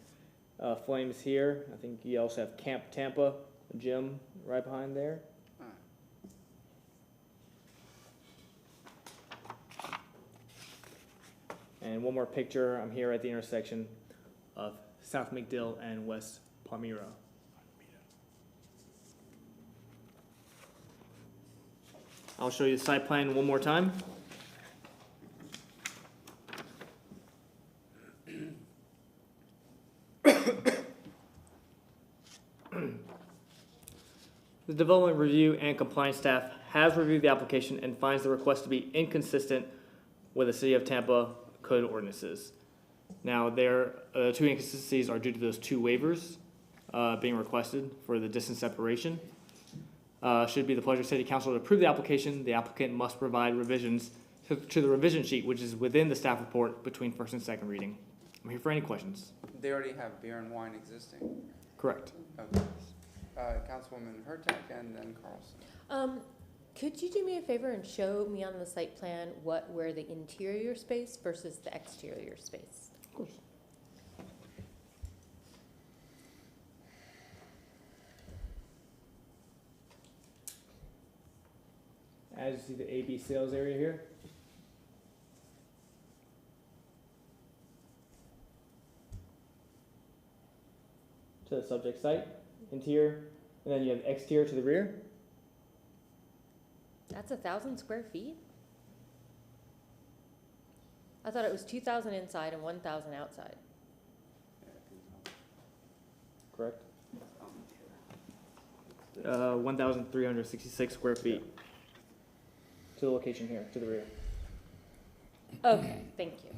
Flames here. I think you also have Camp Tampa, a gym right behind there. And one more picture. I'm here at the intersection of South McDill and West Palmyra. I'll show you the site plan one more time. The development review and compliance staff has reviewed the application and finds the request to be inconsistent with the City of Tampa code ordinances. Now, two inconsistencies are due to those two waivers being requested for the distance separation. Should be the pleasure of City Council to approve the application, the applicant must provide revisions to the revision sheet, which is within the staff report between first and second reading. I'm here for any questions. They already have beer and wine existing. Correct. Okay. Councilwoman Hurtak and then Carlson. Could you do me a favor and show me on the site plan where the interior space versus the exterior space? Of course. As you see the AB sales area here. To the subject site, interior, and then you have exterior to the rear. That's 1,000 square feet? I thought it was 2,000 inside and 1,000 outside. Correct. 1,366 square feet to the location here, to the rear. Okay, thank you.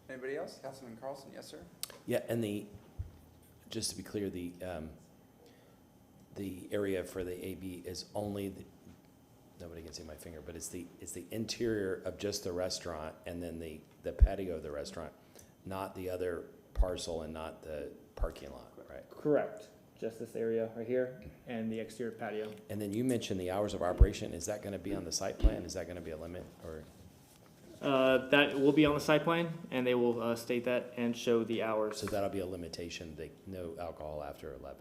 Anybody else? Councilman Carlson, yes, sir? Yeah, and just to be clear, the area for the AB is only nobody can see my finger, but it's the interior of just the restaurant and then the patio of the restaurant, not the other parcel and not the parking lot, right? Correct. Just this area right here and the exterior patio. And then you mentioned the hours of operation. Is that going to be on the site plan? Is that going to be a limit or? That will be on the site plan, and they will state that and show the hours. So that'll be a limitation, no alcohol after 11?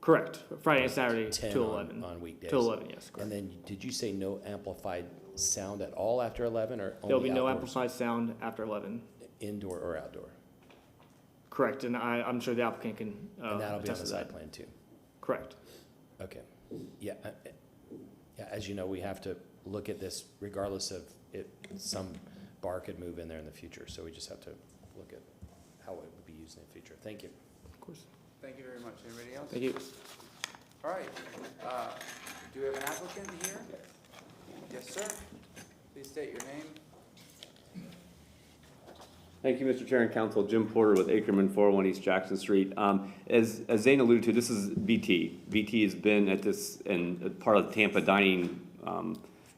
Correct. Friday and Saturday 10 to 11. on weekdays? To 11, yes, correct. And then, did you say no amplified sound at all after 11 or only There'll be no outdoors? amplified sound after 11. Indoor or outdoor? Correct, and I'm sure the applicant can And that'll be on attest the to site that. plan too? Correct. Okay. Yeah, as you know, we have to look at this regardless of it, some bar could move in there in the future, so we just have to look at how it would be used in the future. Thank you. Of course. Thank you very much. Anybody else? Thank you. All right. Do we have an applicant here? Yes, sir. Please state your name. Thank you, Mr. Chair and Council. Jim Porter with Ackerman, 401 East Jackson Street. As Zane alluded to, this is BT. BT has been at this and part of the Tampa dining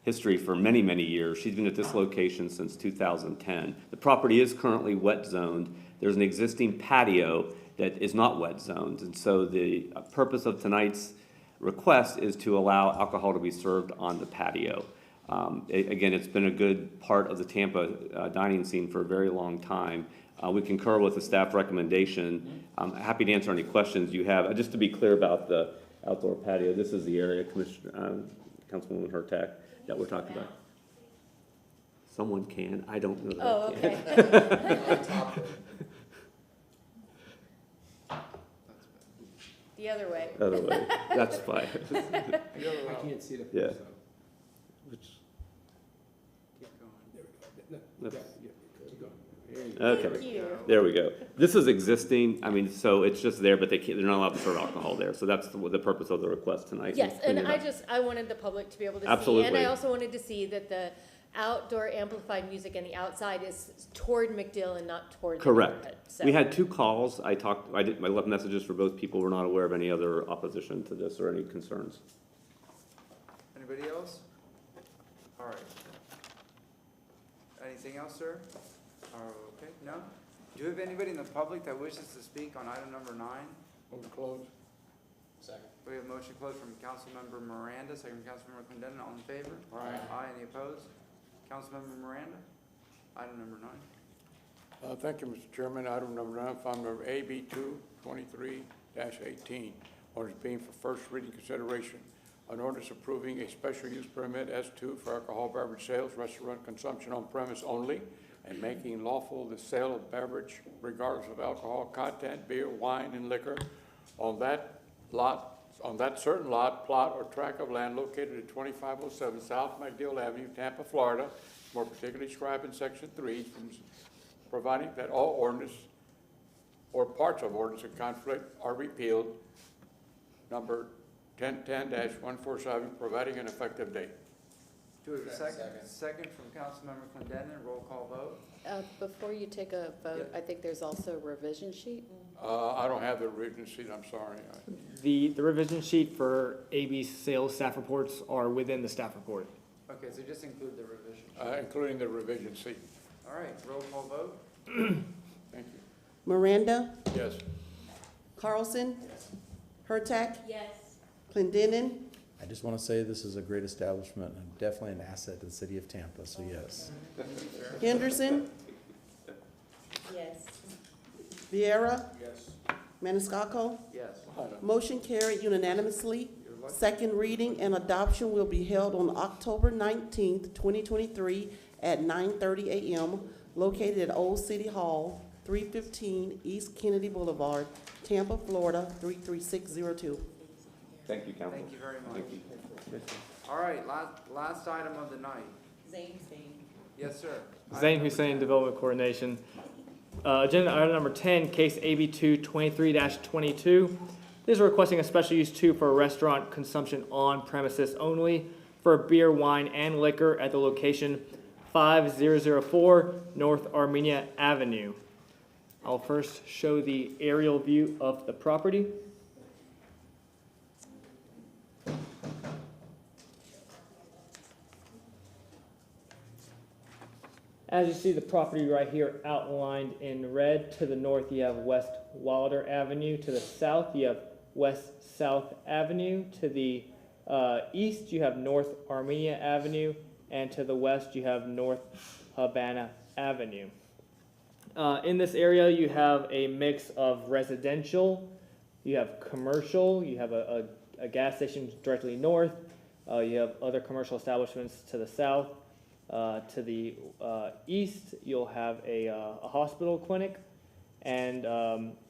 history for many, many years. She's been at this location since 2010. The property is currently wet zoned. There's an existing patio that is not wet zoned. And so the purpose of tonight's request is to allow alcohol to be served on the patio. Again, it's been a good part of the Tampa dining scene for a very long time. We concur with the staff recommendation. I'm happy to answer any questions you have. Just to be clear about the outdoor patio, this is the area, Councilwoman Hurtak, that we're talking about. Someone can, I don't know that Oh, I can. okay. The other way. Other way, that's fine. I can't see the. Yeah. Okay, Thank you. there we go. This is existing, I mean, so it's just there, but they're not allowed to serve alcohol there. So that's the purpose of the request tonight. Yes, and Clean it up. I wanted the public to be able to see. Absolutely. And I also wanted to see that the outdoor amplified music and the outside is toward McDill and not toward the Correct. neighborhood. So- We had 2 calls. I left messages for both people. We're not aware of any other opposition to this or any concerns. Anybody else? All right. Anything else, sir? Okay, no? Do you have anybody in the public that wishes to speak on item number 9? Move to close. Second. We have a motion closed from Councilmember Miranda, second from Councilmember Clendenin. All in favor? Aye. Aye. Any opposed? Councilmember Miranda? Item number 9. Thank you, Mr. Chairman. Item number 9, file number AB 223-18. Ordinance being for first reading consideration. An ordinance approving a special use permit S2 for alcohol beverage sales, restaurant consumption on premise only, and making lawful the sale of beverage regardless of alcohol content, beer, wine, and liquor on that certain lot, plot, or tract of land located at 2507 South McDill Avenue, Tampa, Florida, more particularly described in section 3, providing that all ordinance or parts of ordinance in conflict are repealed, number 1010-147, providing an effective date. Do we have a second? Second from Councilmember Clendenin. Roll call vote. Before you take a vote, I think there's also a revision sheet. I don't have the revision sheet, I'm sorry. The revision sheet for AB sales staff reports are within the staff report. Okay, so just include the revision. Including the revision sheet. All right, roll call vote. Thank you. Miranda, Yes. Carlson, Hurtak, Yes. Clendenin, I just want to say this is a great establishment and definitely an asset to the city of Tampa, so yes. Henderson, Yes. Vieira, Yes. Maniscalco. Yes. Motion carried unanimously. Second reading and adoption will be held on October 19th, 2023 at 9:30 a.m. located at Old City Hall, 315 East Kennedy Boulevard, Tampa, Florida, 33602. Thank you, Council. Thank you very much. All right, last item of the night. Zane Hussein. Yes, sir. Zane Hussein, Development Coordination. Agenda item number 10, case AB 223-22. This is requesting a special use 2 for restaurant consumption on premises only for beer, wine, and liquor at the location 5004 North Armenia Avenue. I'll first show the aerial view of the property. As you see the property right here outlined in red, to the north you have West Wilder Avenue, to the south you have West South Avenue, to the east you have North Armenia Avenue, and to the west you have North Havana Avenue. In this area you have a mix of residential, you have commercial, you have a gas station directly north, you have other commercial establishments to the south. To the east, you'll have a hospital clinic, and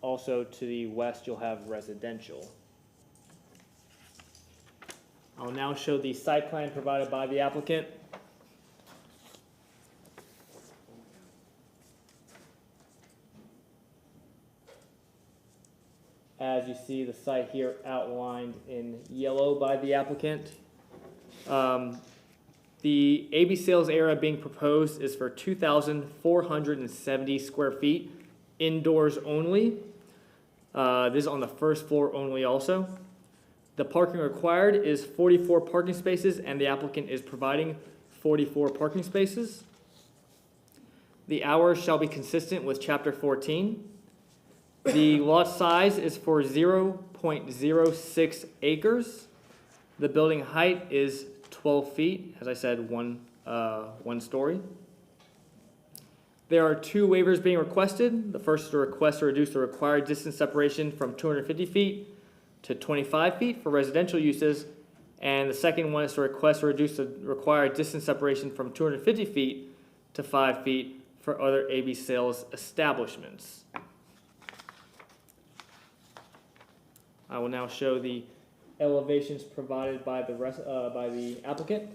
also to the west, you'll have residential. I'll now show the site plan provided by the applicant. As you see the site here outlined in yellow by the applicant. The The AB sales area being proposed is for 2,470 square feet, indoors only. This is on the first floor only also. The parking required is 44 parking spaces, and the applicant is providing 44 parking spaces. The hours shall be consistent with Chapter 14. The lot size is for 0.06 acres. The building height is 12 feet, as I said, one story. There are 2 waivers being requested. The first is a request to reduce the required distance separation from 250 feet to 25 feet for residential uses, and the second one is to request to reduce the required distance separation from 250 feet to 5 feet for other AB sales establishments. I will now show the elevations provided by the applicant.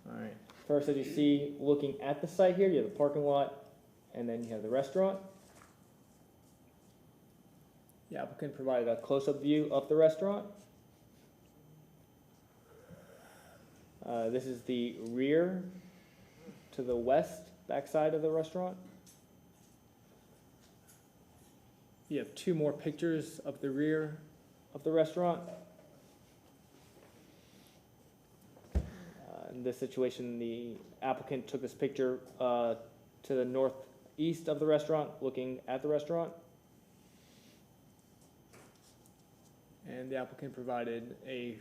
All right. First, as you see, looking at the site here, you have the parking lot, and then you have the restaurant. The applicant provided a close-up view of the restaurant. This is the rear to the west backside of the restaurant. You have 2 more pictures of the rear of the restaurant. In this situation, the applicant took this picture to the northeast of the restaurant, looking at the restaurant. And the applicant provided a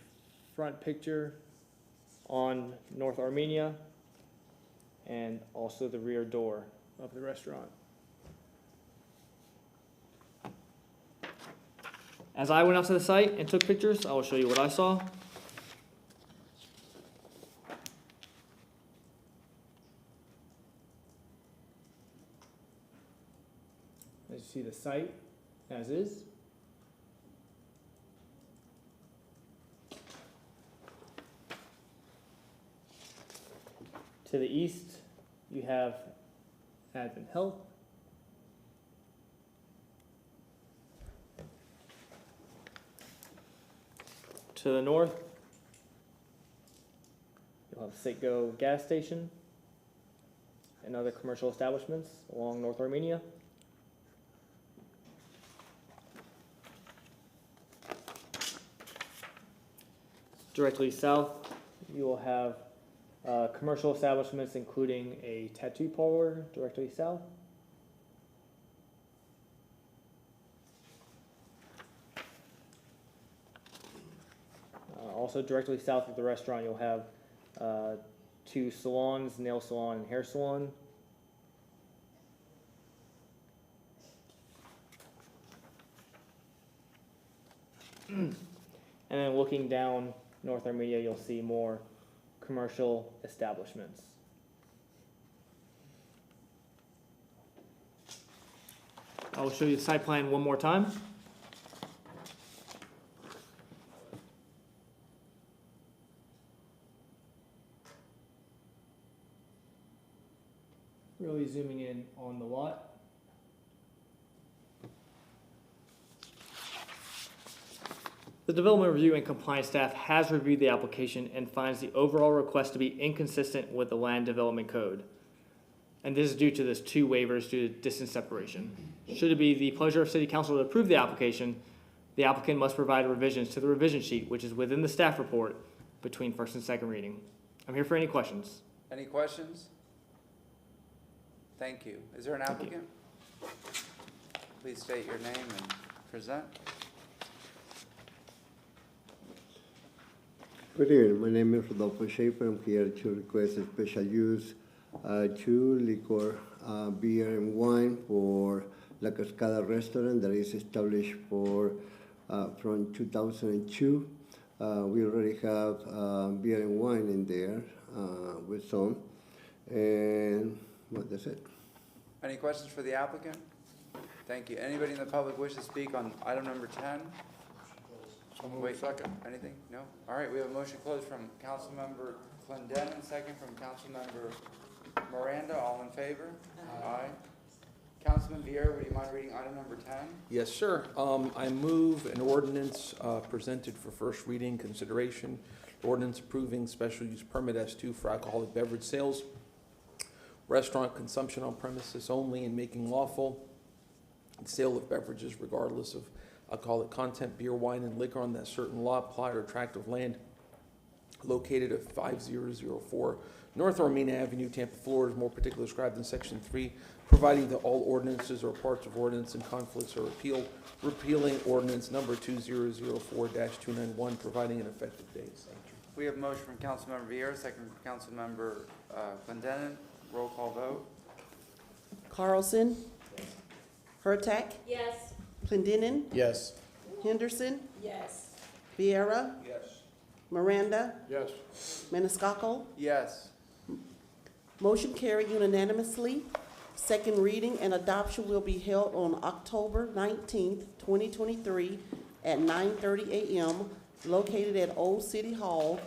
front picture on North Armenia and also the rear door of the restaurant. As I went out to the site and took pictures, I will show you what I saw. As you see the site as is. To the east, you have Advent Health. To the north, you'll have Citgo gas station and other commercial establishments along North Armenia. Directly south, you will have commercial establishments, including a tattoo parlor directly south. Also directly south of the restaurant, you'll have 2 salons, nail salon and hair salon. And then looking down North Armenia, you'll see more commercial establishments. I will show you the site plan one more time. Really zooming in on the lot. The Development Review and Compliance staff has reviewed the application and finds the overall request to be inconsistent with the Land Development Code. And this is due to this 2 waivers due to distance separation. Should it be the pleasure of City Council to approve the application, the applicant must provide revisions to the revision sheet, which is within the staff report between first and second reading. I'm here for any questions. Any questions? Thank you. Is there an applicant? Please state your name and present. Good evening. My name is Rodolfo Schaefer. I'm here to request a special use 2 liquor, beer and wine for La Cascada restaurant that is established for from 2002. We already have beer and wine in there with some, and well, that's it. Any questions for the applicant? Thank you. Anybody in the public wish to speak on item number 10? Wait, second. Anything? No? All right, we have a motion closed from Councilmember Clendenin, second from Councilmember Miranda. All in favor? Aye. Councilman Vieira, would you mind reading item number 10? Yes, sir. I move an ordinance presented for first reading consideration. Ordinance approving special use permit S2 for alcoholic beverage sales, restaurant consumption on premises only, and making lawful the sale of beverages regardless of alcoholic content, beer, wine, and liquor on that certain lot, plot, or tract of land located at 5004 North Armenia Avenue, Tampa, Florida, more particularly described in Section 3, providing that all ordinances or parts of ordinance and conflicts are repealed, repealing ordinance number 2004-291, providing an effective date. Thank you. We have a motion from Councilmember Vieira, second from Councilmember Clendenin. Roll call vote. Carlson. Hurtak. Yes. Clendenin. Yes. Henderson. Yes. Vieira. Yes. Miranda. Yes. Maniscalco. Yes. Motion carried unanimously. Second reading and adoption will be held on October 19th, 2023 at 9:30 a.m. located at Old City Hall,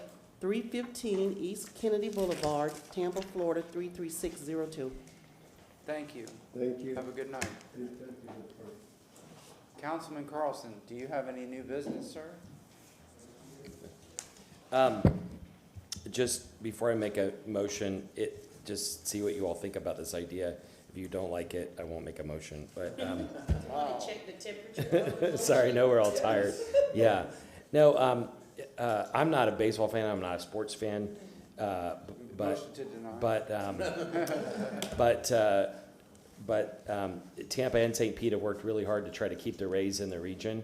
315 East Kennedy Boulevard, Tampa, Florida, 33602. Thank you. Thank you. Have a good night. Councilman Carlson, do you have any new business, sir? Just before I make a motion, just see what you all think about this idea. If you don't like it, I won't make a motion, but, Want to check the temperature? sorry, I know we're all tired. Yeah. No, I'm not a baseball fan, I'm not a sports fan, Motion to deny. but Tampa and St. Pete have worked really hard to try to keep the Rays in the region.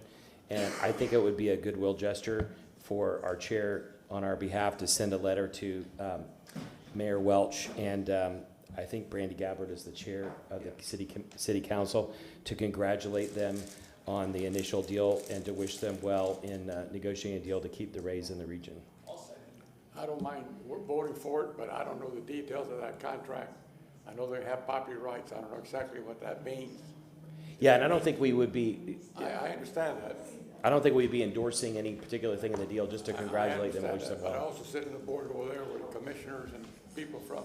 And I think it would be a goodwill gesture for our chair on our behalf to send a letter to Mayor Welch and I think Brandy Gabbard is the chair of the city council, to congratulate them on the initial deal and to wish them well in negotiating a deal to keep the Rays in the region. I don't mind voting for it, but I don't know the details of that contract. I know they have property rights. I don't know exactly what that means. Yeah, and I don't think we would be. I understand that. I don't think we'd be endorsing any particular thing in the deal, just to congratulate them and wish them But I well. also sit on the board over there with commissioners and people from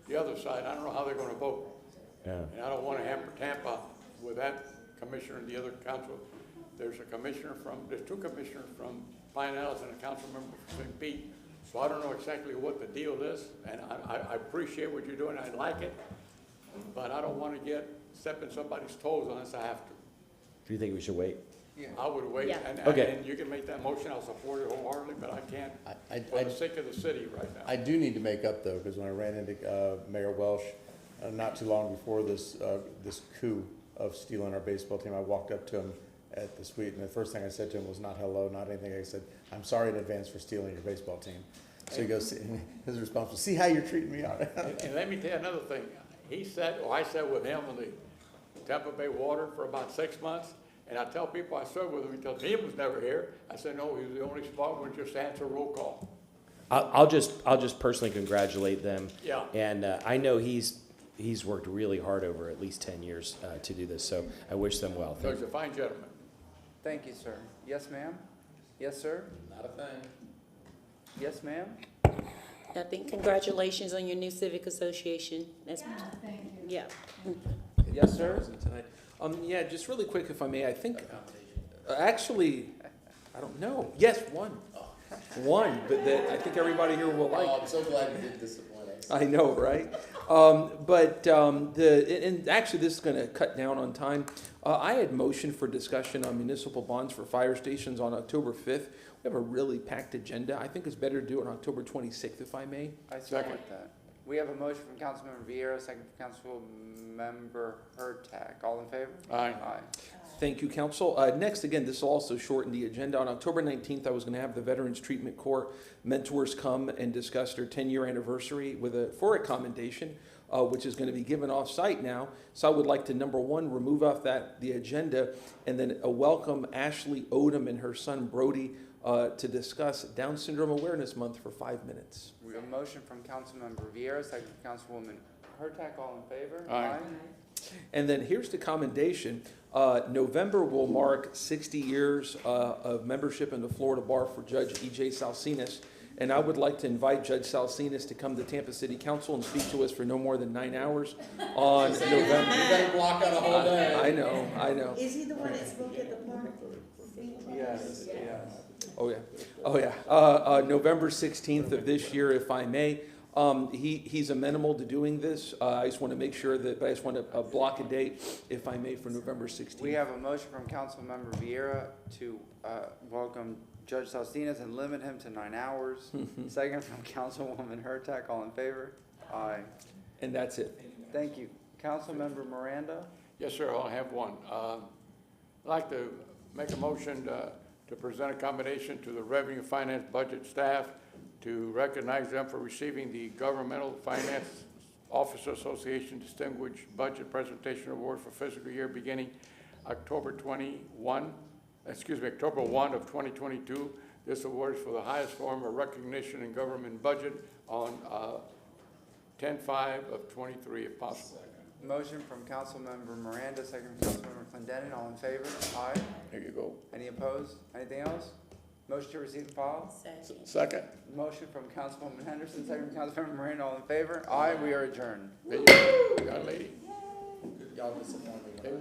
the other side. I don't know how they're gonna vote. Yeah. And I don't wanna hamper Tampa with that commissioner and the other council. There's two commissioners from Pine Isles and a council member from St. Pete. So I don't know exactly what the deal is, and I appreciate what you're doing, I like it, but I don't wanna step in somebody's toes unless I have to. Do you think we should wait? I would wait, Yeah. Okay. and you can make that motion, I'll support it wholeheartedly, but I can't, for the sake of the city right now. I do need to make up though, because when I ran into Mayor Welsh not too long before this coup of stealing our baseball team, I walked up to him at the suite, and the first thing I said to him was not hello, not anything. I said, "I'm sorry in advance for stealing your baseball team." So he goes, his response was, "See how you're treating me." And let me tell you another thing. I sat with him in the Tampa Bay Water for about 6 months, and I tell people I served with him until he was never here. I said, no, he was the only spot where just answer roll call. I'll just personally congratulate them. Yeah. And I know he's worked really hard over at least 10 years to do this, so I wish them well. So he's a fine gentleman. Thank you, sir. Yes, ma'am? Yes, sir? Not a thing. Yes, ma'am? I think congratulations on your new civic association. That's, Thank you. yeah. Yes, sir? Tonight. Yeah, just really quick, if I may, I think, actually, I don't know. Yes, one, but that I think everybody here will like. Oh, I'm so glad you did disappoint us. I know, right? And actually, this is going to cut down on time. I had motioned for discussion on municipal bonds for fire stations on October 5th. We have a really packed agenda. I think it's better to do it on October 26th, if I may. I second that. We have a motion from Councilmember Vieira, second from Councilmember Hurtak. All in favor? Aye. Thank you, Council. Next, again, this will also shorten the agenda. On October 19th, I was going to have the Veterans Treatment Corps mentors come and discuss their 10-year anniversary for a commendation, which is going to be given off-site now. So I would like to, number one, remove off the agenda, and then welcome Ashley Odom and her son Brody to discuss Down Syndrome Awareness Month for 5 minutes. We have a motion from Councilmember Vieira, second from Councilwoman Hurtak. All in favor? Aye. And then here's the commendation. November will mark 60 years of membership in the Florida Bar for Judge E.J. Salsinas. And I would like to invite Judge Salcinas to come to Tampa City Council and speak to us for no more than 9 hours on November. You better block out a whole day. I know. Is he the one that spoke at the park? Yes, yes. Oh, yeah. November 16th of this year, if I may. He's amenable to doing this. I just want to make sure that, I just want to block a date, if I may, for November 16th. We have a motion from Councilmember Vieira to welcome Judge Salcinas and limit him to 9 hours. Second from Councilwoman Hurtak. All in favor? Aye. And that's it. Thank you. Councilmember Miranda? Yes, sir, I'll have one. I'd like to make a motion to present a commendation to the Revenue Finance Budget staff to recognize them for receiving the Governmental Finance Officer Association Distinguished Budget Presentation Award for fiscal year beginning October 1 of 2022. This award is for the highest form of recognition in government budget on 10/5 of 23, if possible. Motion from Councilmember Miranda, second from Councilmember Clendenin. All in favor? Aye. There you go. Any opposed? Anything else? Motion to receive and file? Second. Motion from Councilwoman Henderson, second from Councilmember Miranda. All in favor? Aye. We are adjourned. There you go. Young lady. Y'all disappoint me.